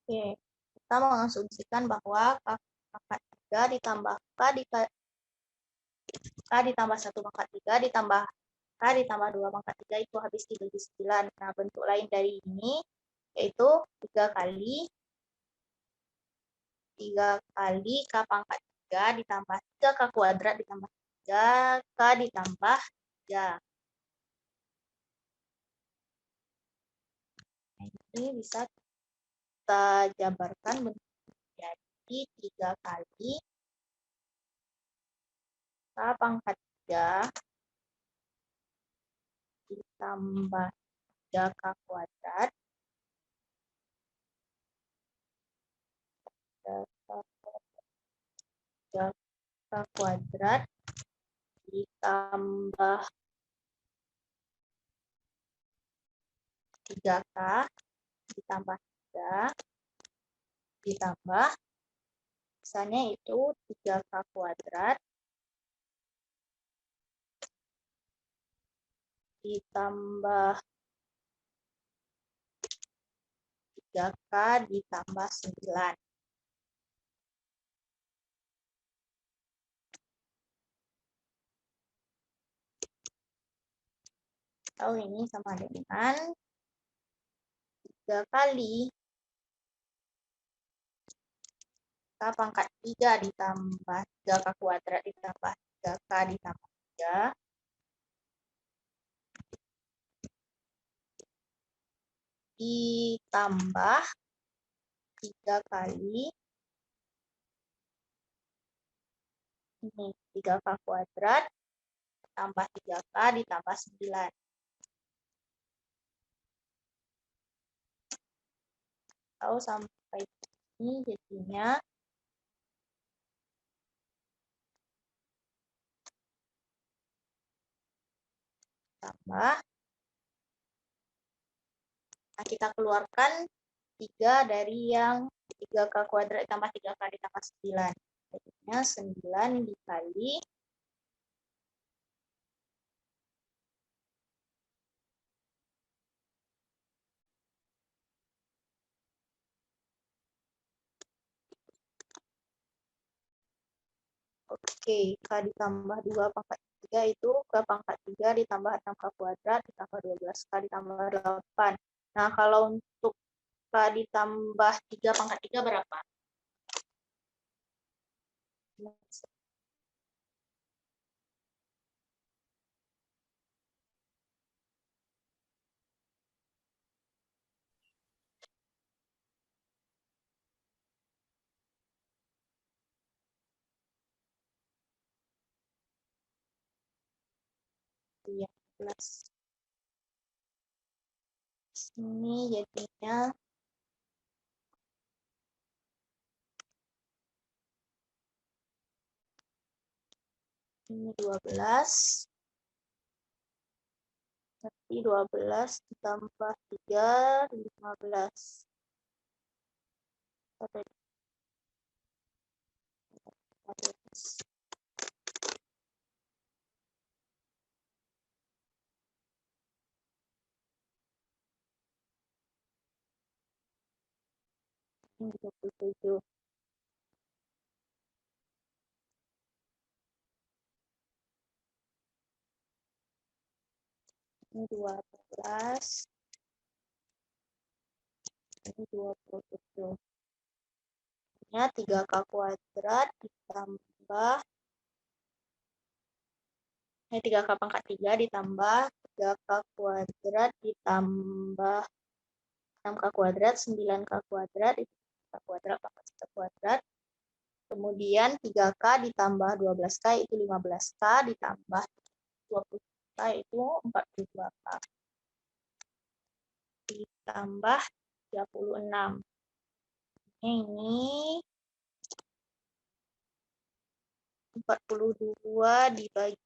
Oke, kita mengasumsikan bahwa K pangkat 3 ditambah K ditambah 1 pangkat 3 ditambah K ditambah 2 pangkat 3 itu habis dibagi 9. Nah, bentuk lain dari ini yaitu 3 kali K pangkat 3 ditambah 3K kuadrat ditambah 3K ditambah 3. Nah, ini bisa kita jabarkan menjadi 3 kali K pangkat 3 ditambah 3K kuadrat ditambah 3K ditambah 3 ditambah misalnya itu 3K kuadrat ditambah 3K ditambah 9. Atau ini sama dengan 3 kali K pangkat 3 ditambah 3K kuadrat ditambah 3K ditambah 3 ditambah 3 kali ini 3K kuadrat tambah 3K ditambah 9. Atau sampai ini jadinya tambah. Nah, kita keluarkan 3 dari yang 3K kuadrat tambah 3K ditambah 9. Jadinya 9 dikali Oke, K ditambah 2 pangkat 3 itu K pangkat 3 ditambah 6K kuadrat ditambah 12K ditambah 8. Nah, kalau untuk K ditambah 3 pangkat 3 berapa? Iya, plus. Ini jadinya ini 12. Nanti 12 ditambah 3, 15. Ada 15. Ini 27. Ini 12. Ini 27. Ini 3K kuadrat ditambah 3K pangkat 3 ditambah 3K kuadrat ditambah 6K kuadrat, 9K kuadrat, K kuadrat pangkat 1 kuadrat. Kemudian 3K ditambah 12K itu 15K ditambah 20K itu 42K. Ditambah 36. Ini 42 dibagi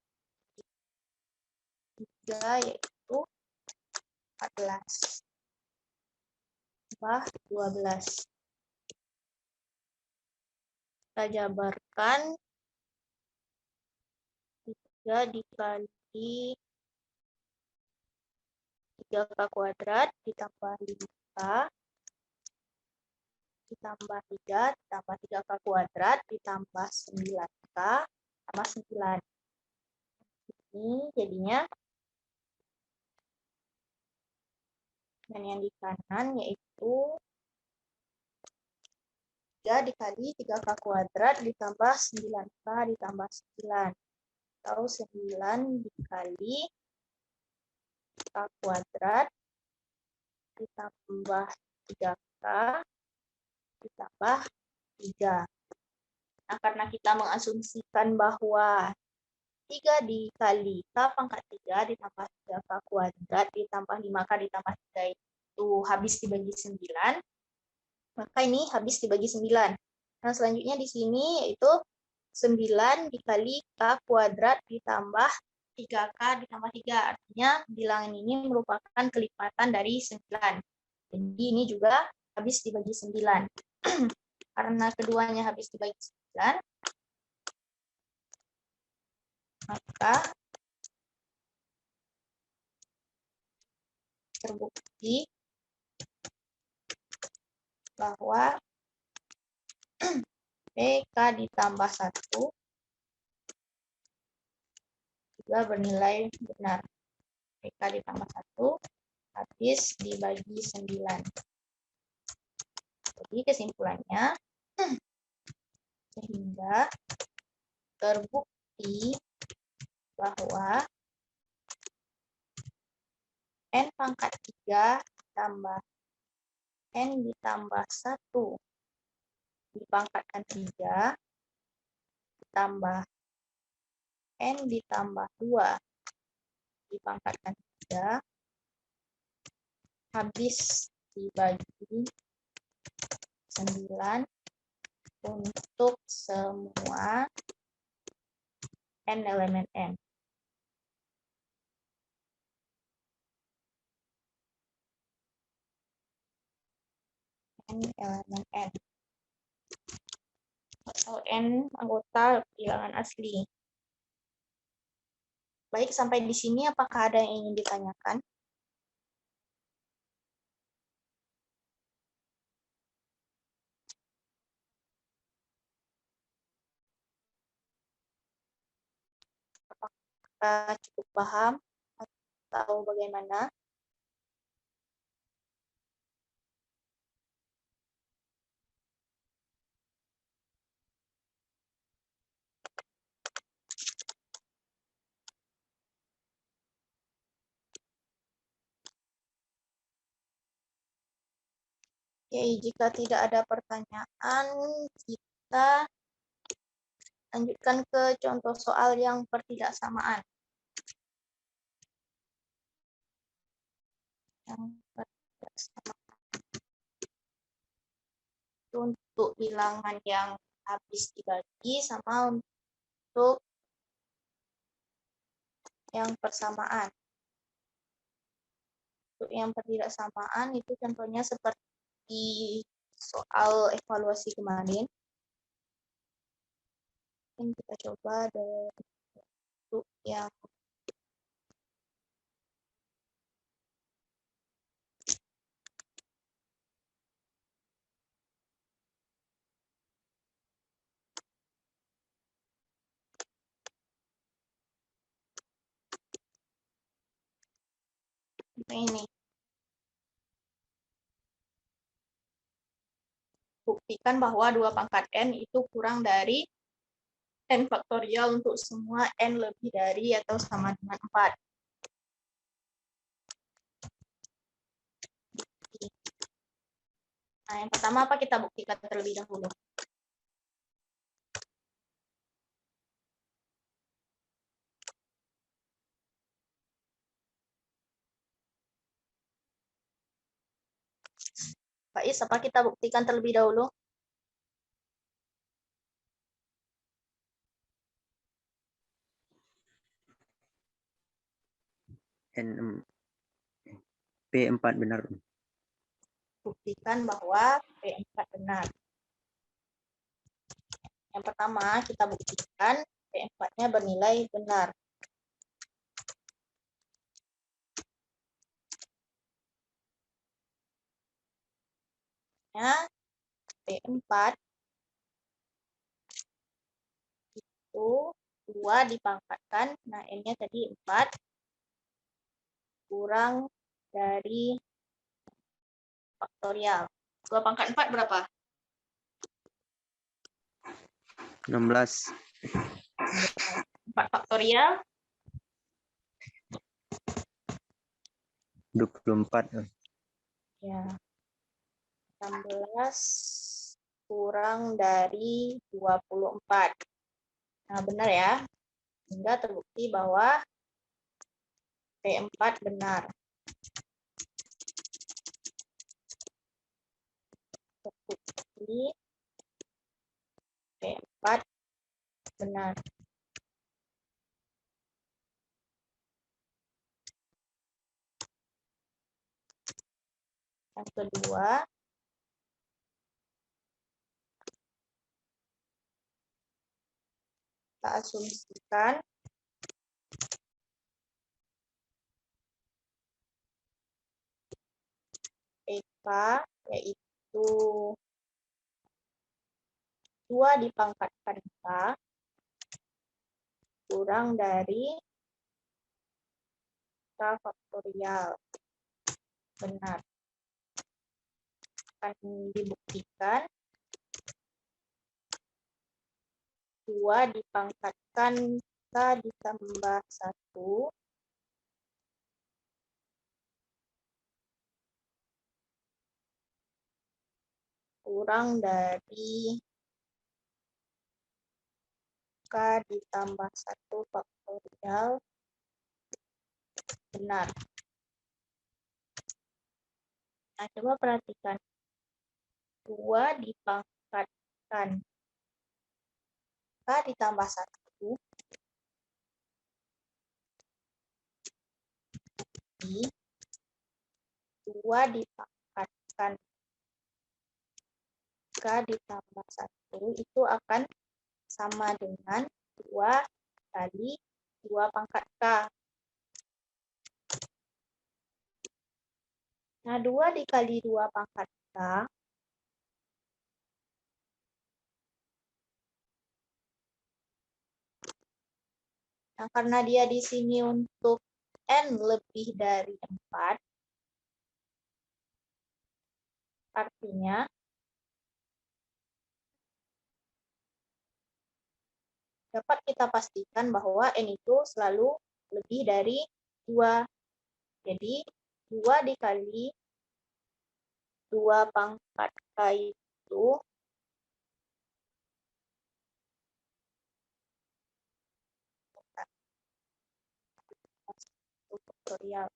3 yaitu 14. Tambah 12. Kita jabarkan 3 dikali 3K kuadrat ditambah 5K ditambah 3 ditambah 3K kuadrat ditambah 9K tambah 9. Ini jadinya, dan yang di kanan yaitu 3 dikali 3K kuadrat ditambah 9K ditambah 9. Atau 9 dikali K kuadrat ditambah 3K ditambah 3. Nah, karena kita mengasumsikan bahwa 3 dikali K pangkat 3 ditambah 3K kuadrat ditambah 5K ditambah 3 itu habis dibagi 9, maka ini habis dibagi 9. Nah, selanjutnya di sini yaitu 9 dikali K kuadrat ditambah 3K ditambah 3. Artinya bilangan ini merupakan kelipatan dari 9. Jadi ini juga habis dibagi 9. Karena keduanya habis dibagi 9, maka terbukti bahwa PK ditambah 1 juga bernilai benar. PK ditambah 1 habis dibagi 9. Jadi kesimpulannya, sehingga terbukti bahwa N pangkat 3 tambah N ditambah 1 dipangkatkan 3 ditambah N ditambah 2 dipangkatkan 3 habis dibagi 9 untuk semua N elemen N. N elemen N. Atau N anggota bilangan asli. Baik, sampai di sini apakah ada yang ingin ditanyakan? Apakah cukup paham atau bagaimana? Oke, jika tidak ada pertanyaan, kita lanjutkan ke contoh soal yang pertidaksamaan. Yang pertidaksamaan. Untuk bilangan yang habis dibagi sama untuk yang persamaan. Untuk yang pertidaksamaan itu contohnya seperti soal evaluasi kemarin. Mungkin kita coba untuk yang ini. Buktikan bahwa 2 pangkat N itu kurang dari N faktorial untuk semua N lebih dari atau sama dengan 4. Nah, yang pertama apa kita buktikan terlebih dahulu? Pak Is, apa kita buktikan terlebih dahulu? P4 benar. Buktikan bahwa P4 benar. Yang pertama, kita buktikan P4-nya bernilai benar. Ya, P4 itu 2 dipangkatkan, nah N-nya tadi 4, kurang dari faktorial. 2 pangkat 4 berapa? 16. 4 faktorial 24. ya 16 kurang dari 24. Nah, benar ya. Sehingga terbukti bahwa P4 benar. Terbukti P4 benar. Yang kedua, kita asumsikan PK yaitu 2 dipangkatkan K kurang dari K faktorial. Benar. Akan dibuktikan 2 dipangkatkan K ditambah 1 kurang dari K ditambah 1 faktorial benar. Nah, coba perhatikan. 2 dipangkatkan K ditambah 1 di 2 dipangkatkan K ditambah 1 itu akan sama dengan 2 kali 2 pangkat K. Nah, 2 dikali 2 pangkat K nah, karena dia di sini untuk N lebih dari 4, artinya dapat kita pastikan bahwa N itu selalu lebih dari 2. Jadi, 2 dikali 2 pangkat K itu faktorial.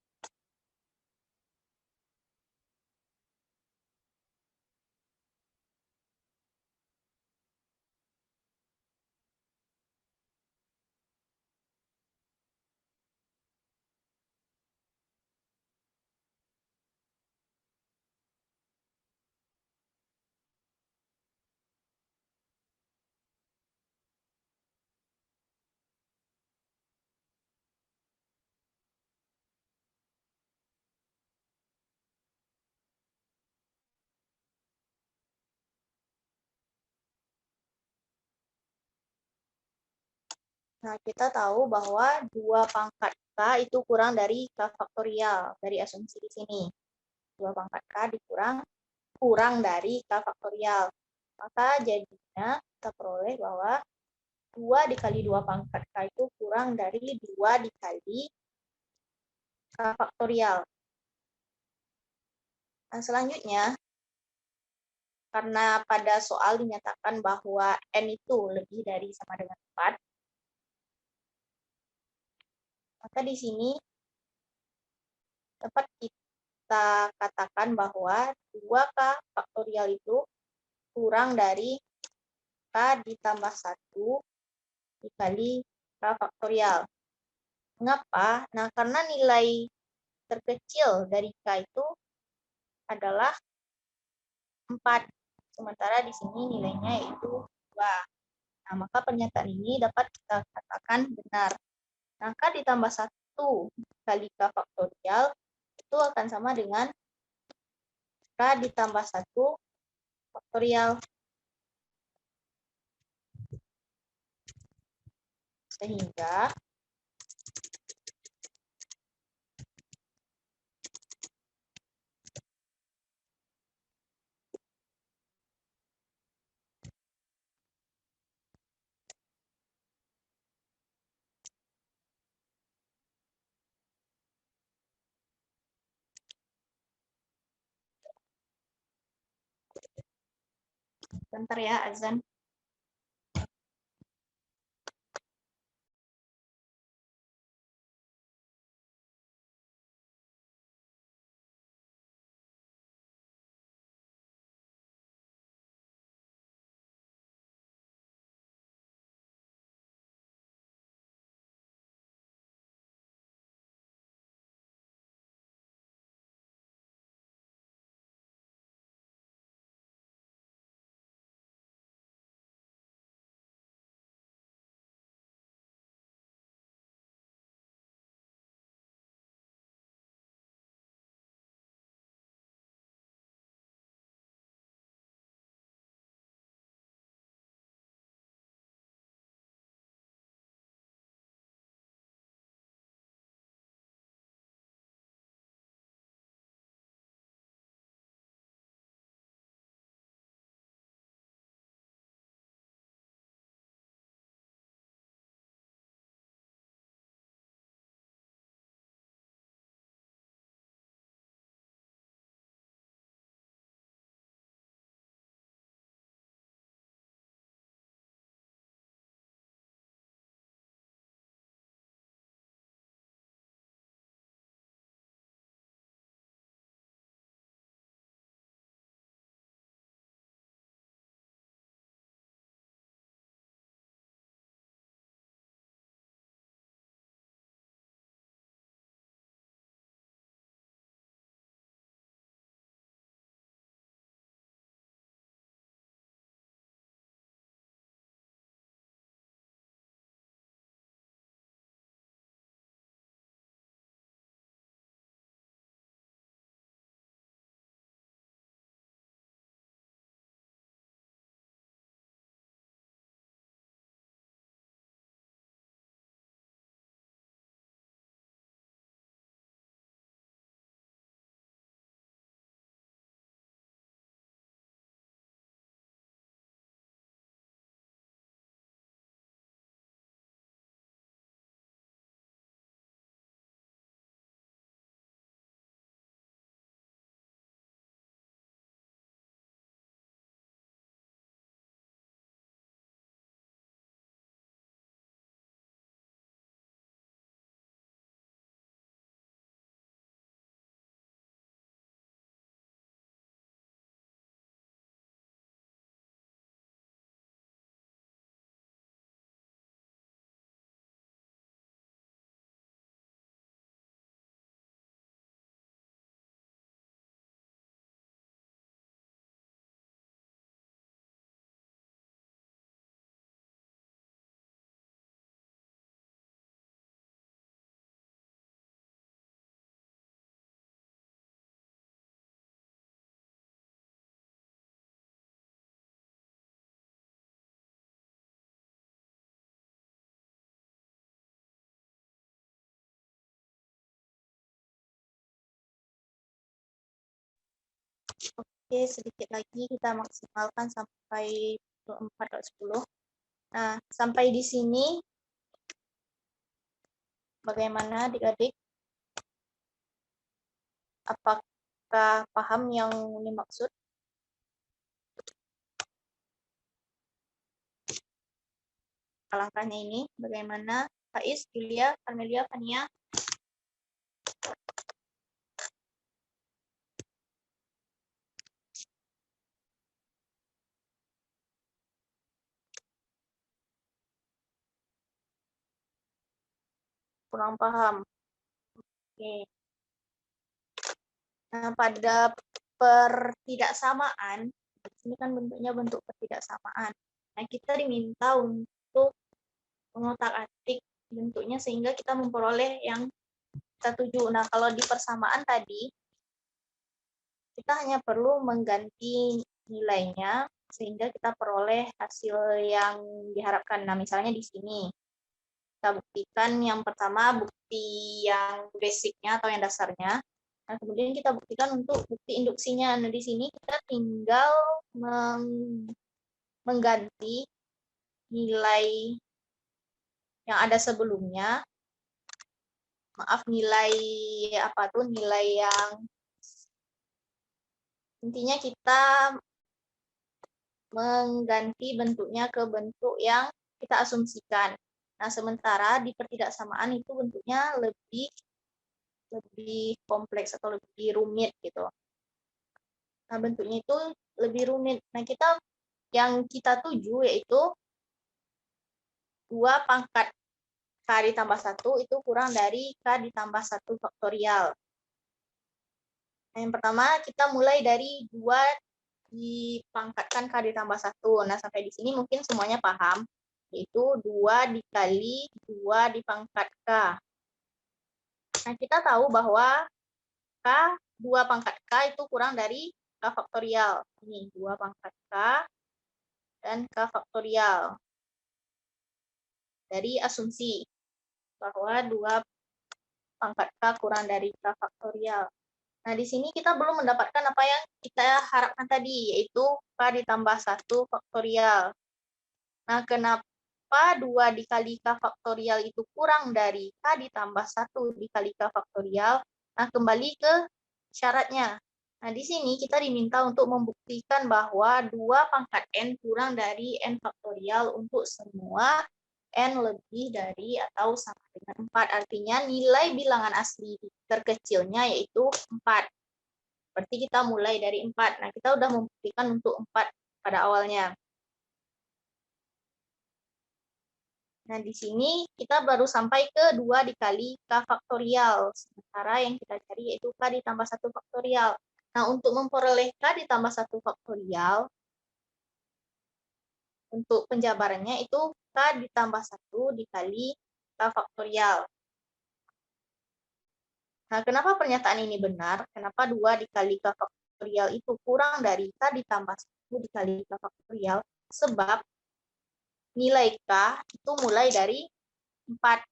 Nah, kita tahu bahwa 2 pangkat K itu kurang dari K faktorial dari asumsi di sini. 2 pangkat K kurang dari K faktorial. Maka jadinya kita peroleh bahwa 2 dikali 2 pangkat K itu kurang dari 2 dikali K faktorial. Nah, selanjutnya, karena pada soal dinyatakan bahwa N itu lebih dari sama dengan 4, maka di sini dapat kita katakan bahwa 2K faktorial itu kurang dari K ditambah 1 dikali K faktorial. Mengapa? Nah, karena nilai terkecil dari K itu adalah 4. Sementara di sini nilainya yaitu 2. Nah, maka pernyataan ini dapat kita katakan benar. Nah, K ditambah 1 kali K faktorial itu akan sama dengan K ditambah 1 faktorial. Sehingga bentar ya, azan. Oke, sedikit lagi kita maksimalkan sampai 4/10. Nah, sampai di sini bagaimana adik-adik? Apakah paham yang dimaksud? Langkahnya ini bagaimana? Faiz, Julia, Carmelia, Fania? Kurang paham. Oke. Nah, pada pertidaksamaan, ini kan bentuknya bentuk pertidaksamaan. Nah, kita diminta untuk mengotak-atik bentuknya sehingga kita memperoleh yang kita tuju. Nah, kalau di persamaan tadi, kita hanya perlu mengganti nilainya sehingga kita peroleh hasil yang diharapkan. Nah, misalnya di sini kita buktikan yang pertama bukti yang basicnya atau yang dasarnya. Nah, kemudian kita buktikan untuk bukti induksinya. Nah, di sini kita tinggal mengganti nilai yang ada sebelumnya. Maaf, nilai apa tuh? Nilai yang intinya kita mengganti bentuknya ke bentuk yang kita asumsikan. Nah, sementara di pertidaksamaan itu bentuknya lebih kompleks atau lebih rumit gitu. Nah, bentuknya itu lebih rumit. Nah, yang kita tuju yaitu 2 pangkat K ditambah 1 itu kurang dari K ditambah 1 faktorial. Nah, yang pertama kita mulai dari 2 dipangkatkan K ditambah 1. Nah, sampai di sini mungkin semuanya paham, yaitu 2 dikali 2 dipangkat K. Nah, kita tahu bahwa 2 pangkat K itu kurang dari K faktorial. Ini 2 pangkat K dan K faktorial. Dari asumsi bahwa 2 pangkat K kurang dari K faktorial. Nah, di sini kita belum mendapatkan apa yang kita harapkan tadi, yaitu K ditambah 1 faktorial. Nah, kenapa 2 dikali K faktorial itu kurang dari K ditambah 1 dikali K faktorial? Nah, kembali ke syaratnya. Nah, di sini kita diminta untuk membuktikan bahwa 2 pangkat N kurang dari N faktorial untuk semua N lebih dari atau sama dengan 4. Artinya nilai bilangan asli terkecilnya yaitu 4. Berarti kita mulai dari 4. Nah, kita sudah membuktikan untuk 4 pada awalnya. Nah, di sini kita baru sampai ke 2 dikali K faktorial. Sementara yang kita cari yaitu K ditambah 1 faktorial. Nah, untuk memperoleh K ditambah 1 faktorial, untuk penjabarannya itu K ditambah 1 dikali K faktorial. Nah, kenapa pernyataan ini benar? Kenapa 2 dikali K faktorial itu kurang dari K ditambah 1 dikali K faktorial? Sebab nilai K itu mulai dari 4.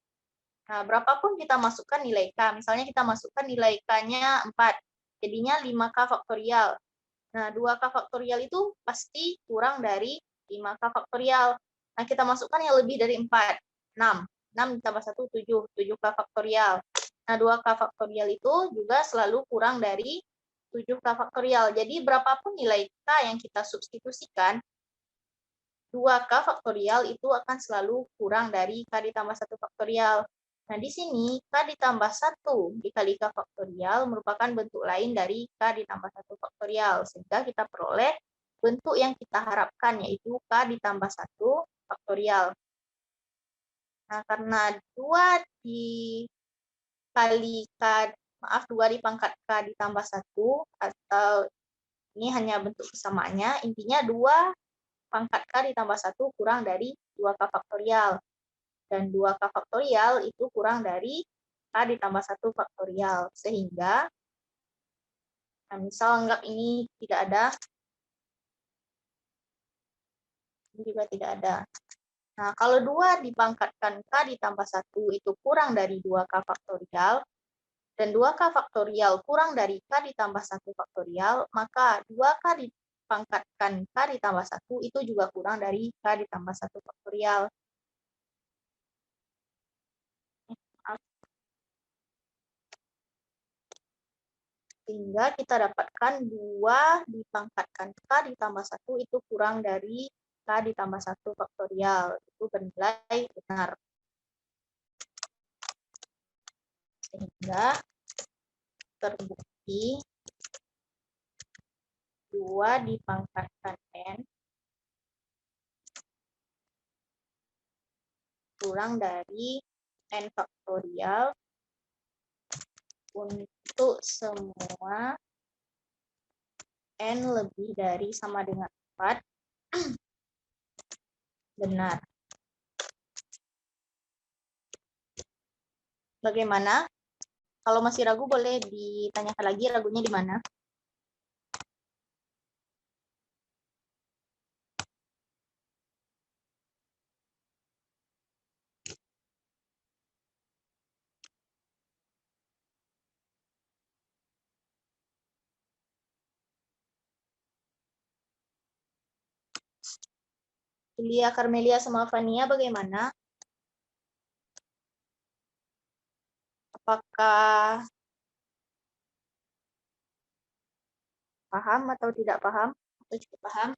Nah, berapapun kita masukkan nilai K, misalnya kita masukkan nilai K-nya 4, jadinya 5K faktorial. Nah, 2K faktorial itu pasti kurang dari 5K faktorial. Nah, kita masukkan yang lebih dari 4, 6. 6 ditambah 1, 7. 7K faktorial. Nah, 2K faktorial itu juga selalu kurang dari 7K faktorial. Jadi, berapapun nilai K yang kita substitusikan, 2K faktorial itu akan selalu kurang dari K ditambah 1 faktorial. Nah, di sini K ditambah 1 dikali K faktorial merupakan bentuk lain dari K ditambah 1 faktorial. Sehingga kita peroleh bentuk yang kita harapkan, yaitu K ditambah 1 faktorial. Nah, karena 2 dipangkat K ditambah 1, atau ini hanya bentuk kesamaannya, intinya 2 pangkat K ditambah 1 kurang dari 2K faktorial. Dan 2K faktorial itu kurang dari K ditambah 1 faktorial. Sehingga, nah misal anggap ini tidak ada, ini juga tidak ada. Nah, kalau 2 dipangkatkan K ditambah 1 itu kurang dari 2K faktorial, dan 2K faktorial kurang dari K ditambah 1 faktorial, maka 2K dipangkatkan K ditambah 1 itu juga kurang dari K ditambah 1 faktorial. Sehingga kita dapatkan 2 dipangkatkan K ditambah 1 itu kurang dari K ditambah 1 faktorial. Itu bernilai benar. Sehingga terbukti 2 dipangkatkan N kurang dari N faktorial untuk semua N lebih dari sama dengan 4 benar. Bagaimana? Kalau masih ragu boleh ditanyakan lagi ragunya di mana. Julia, Carmelia, sama Fania bagaimana? Apakah paham atau tidak paham? Atau cukup paham?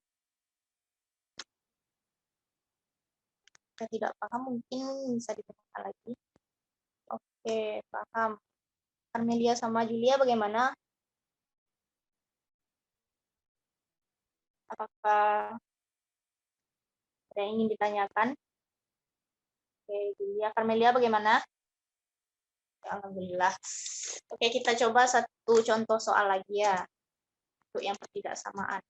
Jika tidak paham mungkin bisa ditanyakan lagi. Oke, paham. Carmelia sama Julia bagaimana? Apakah ada yang ingin ditanyakan? Oke, Julia, Carmelia bagaimana? Alhamdulillah. Oke, kita coba satu contoh soal lagi ya. Untuk yang ketidaksamaan.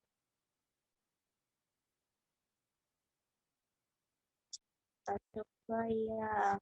Kita coba ya.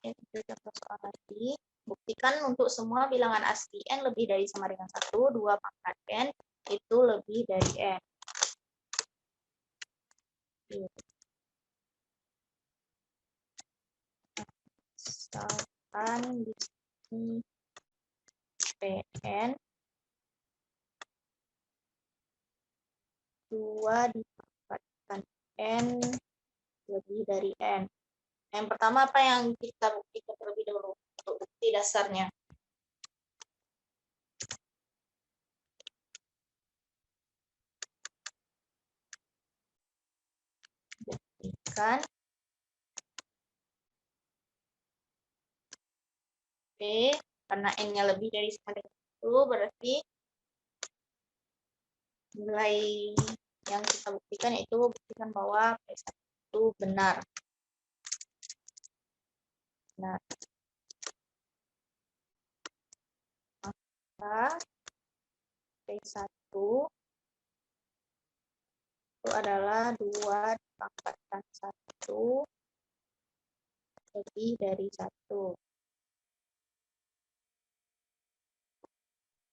Itu contoh soal lagi. Buktikan untuk semua bilangan asli n lebih dari sama dengan 1, 2 pangkat n itu lebih dari n. Misalkan di sini Pn 2 dipangkatkan n lebih dari n. Yang pertama apa yang kita buktikan terlebih dahulu untuk bukti dasarnya? Buktikan P karena n-nya lebih dari sama dengan 1 berarti nilai yang kita buktikan yaitu buktikan bahwa P1 benar. Nah, maka P1 itu adalah 2 dipangkatkan 1 lebih dari 1.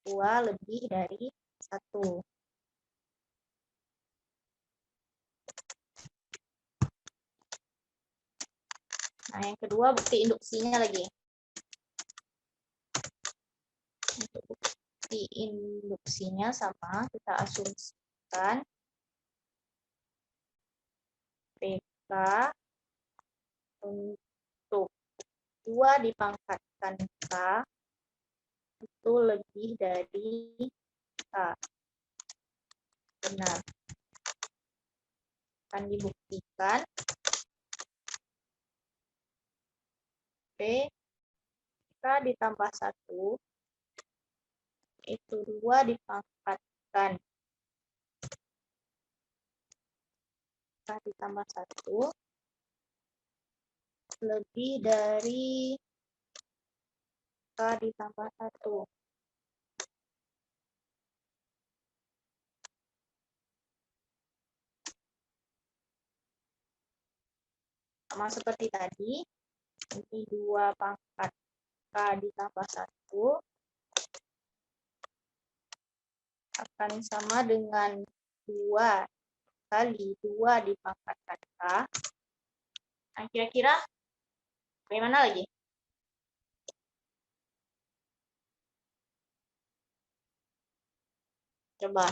2 lebih dari 1. Nah, yang kedua bukti induksinya lagi. Untuk bukti induksinya sama, kita asumsikan PK untuk 2 dipangkatkan K itu lebih dari K. Benar. Akan dibuktikan P K ditambah 1 itu 2 dipangkatkan K ditambah 1 lebih dari K ditambah 1. Sama seperti tadi, ini 2 pangkat K ditambah 1 akan sama dengan 2 kali 2 dipangkatkan K. Nah, kira-kira bagaimana lagi? Coba.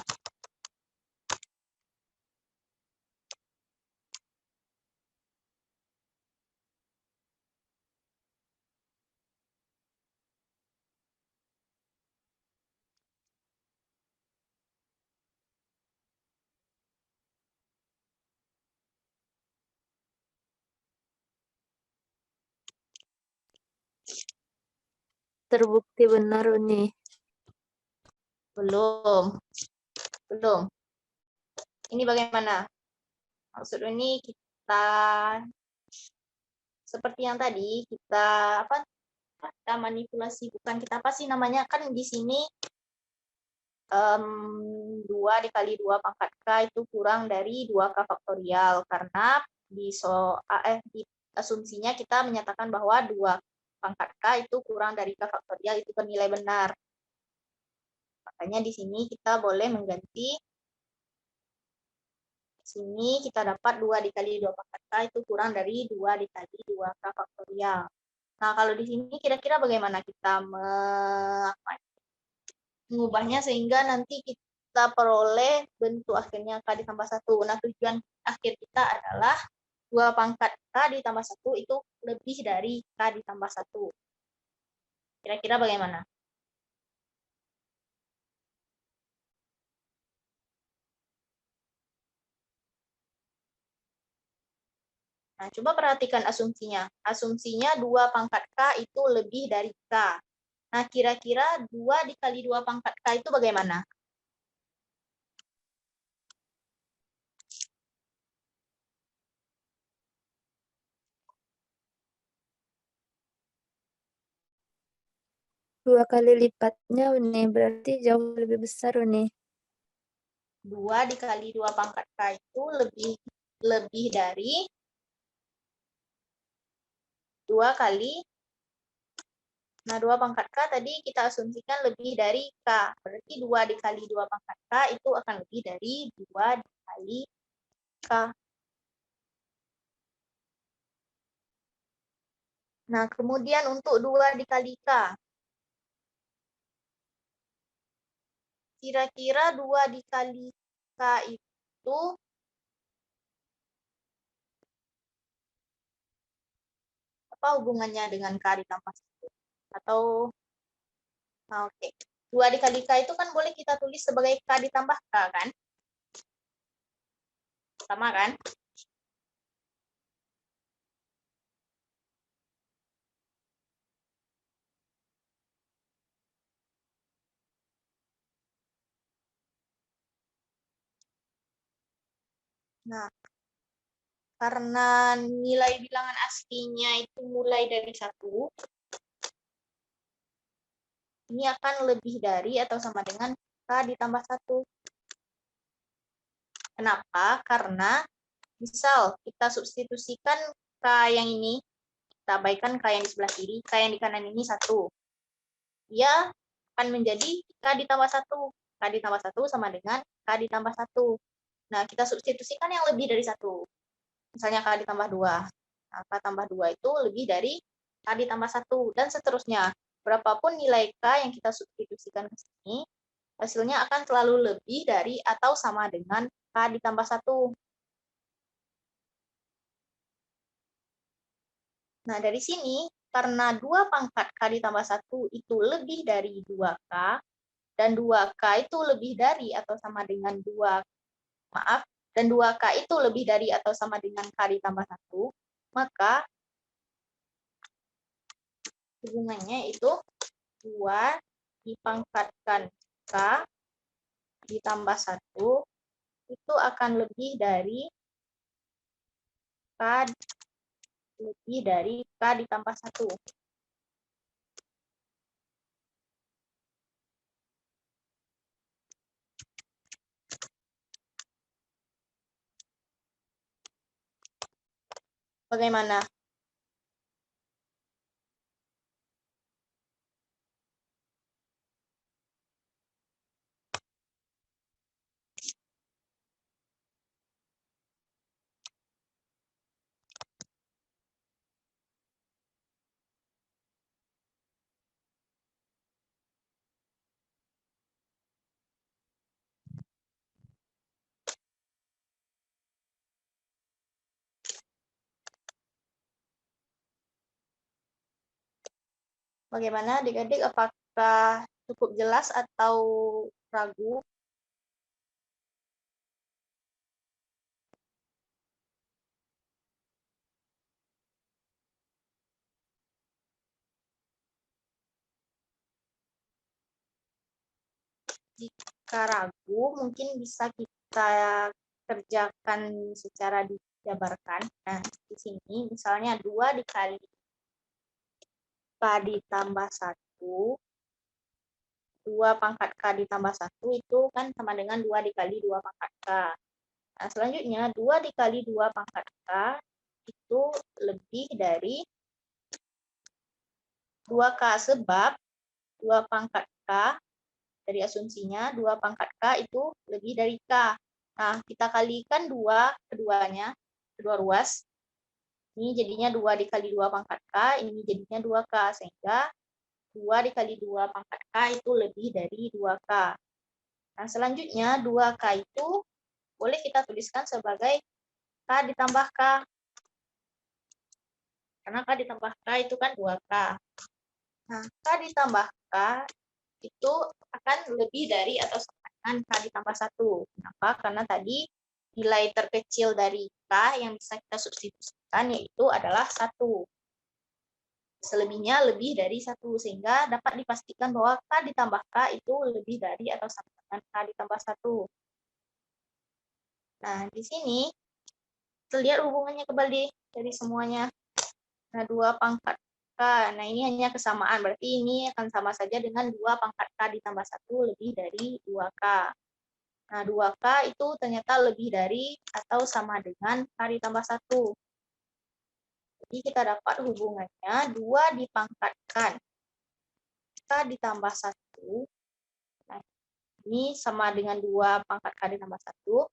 Terbukti benar Uni. Belum. Ini bagaimana? Maksud ini kita seperti yang tadi kita manipulasi, bukan kita apa sih namanya, kan di sini 2 dikali 2 pangkat K itu kurang dari 2K faktorial karena di asumsinya kita menyatakan bahwa 2 pangkat K itu kurang dari K faktorial itu bernilai benar. Makanya di sini kita boleh mengganti. Di sini kita dapat 2 dikali 2 pangkat K itu kurang dari 2 dikali 2K faktorial. Nah, kalau di sini kira-kira bagaimana kita mengubahnya sehingga nanti kita peroleh bentuk akhirnya K ditambah 1. Nah, tujuan akhir kita adalah 2 pangkat K ditambah 1 itu lebih dari K ditambah 1. Kira-kira bagaimana? Nah, coba perhatikan asumsinya. Asumsinya 2 pangkat K itu lebih dari K. Nah, kira-kira 2 dikali 2 pangkat K itu bagaimana? Dua kali lipatnya Uni, berarti jauh lebih besar Uni. 2 dikali 2 pangkat K itu lebih dari 2 kali. Nah, 2 pangkat K tadi kita asumsikan lebih dari K. Berarti 2 dikali 2 pangkat K itu akan lebih dari 2 dikali K. Nah, kemudian untuk 2 dikali K. Kira-kira 2 dikali K itu apa hubungannya dengan K ditambah 1? Atau, oke. 2 dikali K itu kan boleh kita tulis sebagai K ditambah K, kan? Sama, kan? Nah, karena nilai bilangan aslinya itu mulai dari 1, ini akan lebih dari atau sama dengan K ditambah 1. Kenapa? Karena misal kita substitusikan K yang ini, kita abaikan K yang di sebelah kiri, K yang di kanan ini 1. Dia akan menjadi K ditambah 1. K ditambah 1 sama dengan K ditambah 1. Nah, kita substitusikan yang lebih dari 1. Misalnya K ditambah 2. Nah, K tambah 2 itu lebih dari K ditambah 1. Dan seterusnya. Berapapun nilai K yang kita substitusikan ke sini, hasilnya akan selalu lebih dari atau sama dengan K ditambah 1. Nah, dari sini, karena 2 pangkat K ditambah 1 itu lebih dari 2K, dan 2K itu lebih dari atau sama dengan 2K itu lebih dari atau sama dengan K ditambah 1, maka hubungannya itu 2 dipangkatkan K ditambah 1 itu akan lebih dari K ditambah 1. Bagaimana? Bagaimana adik-adik? Apakah cukup jelas atau ragu? Jika ragu, mungkin bisa kita kerjakan secara dijabarkan. Nah, di sini misalnya 2 dikali K ditambah 1, 2 pangkat K ditambah 1 itu kan sama dengan 2 dikali 2 pangkat K. Nah, selanjutnya 2 dikali 2 pangkat K itu lebih dari 2K sebab 2 pangkat K dari asumsinya 2 pangkat K itu lebih dari K. Nah, kita kalikan keduanya, kedua ruas. Ini jadinya 2 dikali 2 pangkat K, ini jadinya 2K. Sehingga 2 dikali 2 pangkat K itu lebih dari 2K. Nah, selanjutnya 2K itu boleh kita tuliskan sebagai K ditambah K. Karena K ditambah K itu kan 2K. Nah, K ditambah K itu akan lebih dari atau sama dengan K ditambah 1. Kenapa? Karena tadi nilai terkecil dari K yang bisa kita substitusikan yaitu adalah 1. Selebihnya lebih dari 1. Sehingga dapat dipastikan bahwa K ditambah K itu lebih dari atau sama dengan K ditambah 1. Nah, di sini terlihat hubungannya kembali dari semuanya. Nah, 2 pangkat K. Nah, ini hanya kesamaan. Berarti ini akan sama saja dengan 2 pangkat K ditambah 1 lebih dari 2K. Nah, 2K itu ternyata lebih dari atau sama dengan K ditambah 1. Jadi kita dapat hubungannya 2 dipangkatkan K ditambah 1. Nah, ini sama dengan 2 pangkat K ditambah 1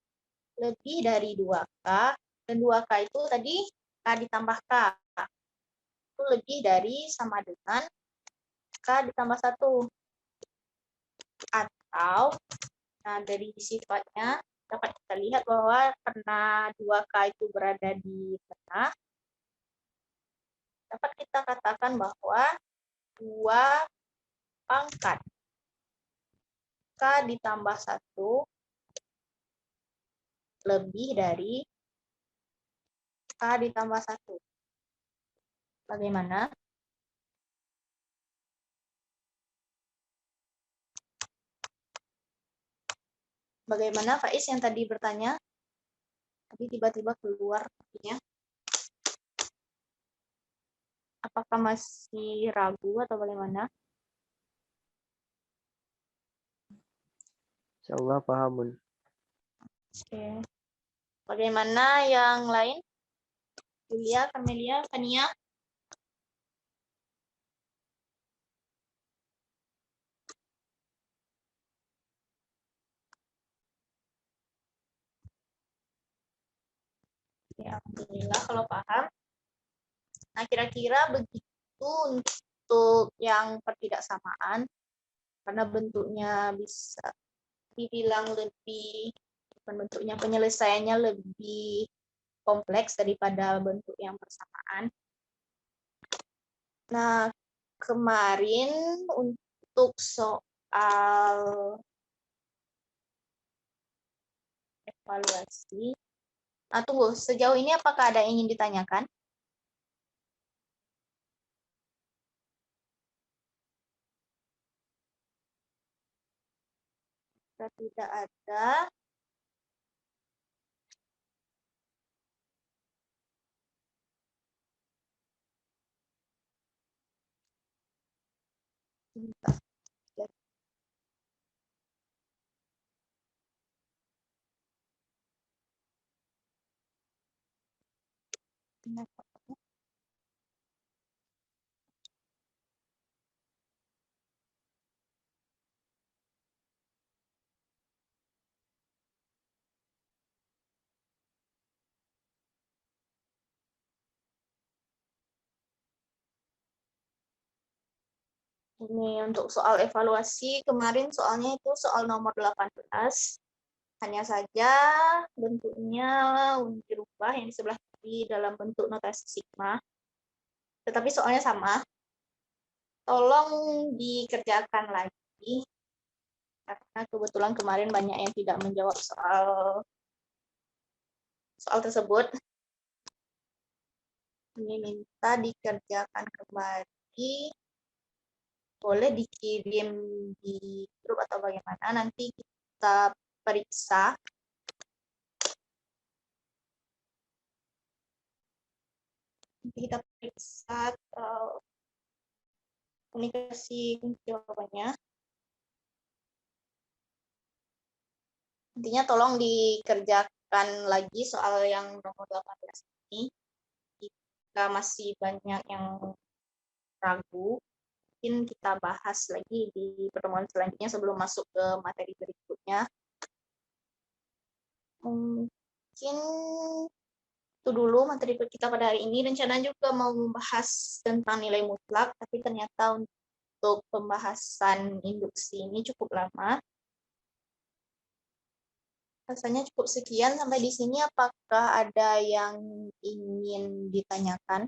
lebih dari 2K. Dan 2K itu tadi K ditambah K. Itu lebih dari sama dengan K ditambah 1. Atau, nah dari sifatnya dapat kita lihat bahwa karena 2K itu berada di tengah, dapat kita katakan bahwa 2 pangkat K ditambah 1 lebih dari K ditambah 1. Bagaimana? Bagaimana Faiz yang tadi bertanya? Tadi tiba-tiba keluar artinya. Apakah masih ragu atau bagaimana? Insyaallah paham, Bun. Oke. Bagaimana yang lain? Julia, Camelia, Fania? Ya, alhamdulillah kalau paham. Nah, kira-kira begitu untuk yang pertidaksamaan, karena bentuknya bisa dibilang lebih, bentuknya penyelesaiannya lebih kompleks daripada bentuk yang bersamaan. Nah, kemarin untuk soal evaluasi, nah tunggu, sejauh ini apakah ada yang ingin ditanyakan? Jika tidak ada, sebentar. Ini untuk soal evaluasi, kemarin soalnya itu soal nomor 18. Hanya saja bentuknya dirubah yang di sebelah kiri dalam bentuk notasi sigma. Tetapi soalnya sama. Tolong dikerjakan lagi. Karena kebetulan kemarin banyak yang tidak menjawab soal tersebut. Ini minta dikerjakan kembali. Boleh dikirim di grup atau bagaimana, nanti kita periksa. Nanti kita periksa komunikasi jawabannya. Intinya tolong dikerjakan lagi soal yang nomor 18 ini. Jika masih banyak yang ragu, mungkin kita bahas lagi di pertemuan selanjutnya sebelum masuk ke materi berikutnya. Mungkin itu dulu materi kita pada hari ini. Rencana juga mau membahas tentang nilai mutlak, tapi ternyata untuk pembahasan induksi ini cukup lama. Rasanya cukup sekian sampai di sini. Apakah ada yang ingin ditanyakan?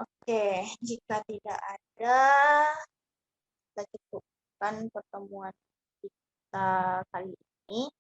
Oke, jika tidak ada, kita cukupkan pertemuan kita kali ini.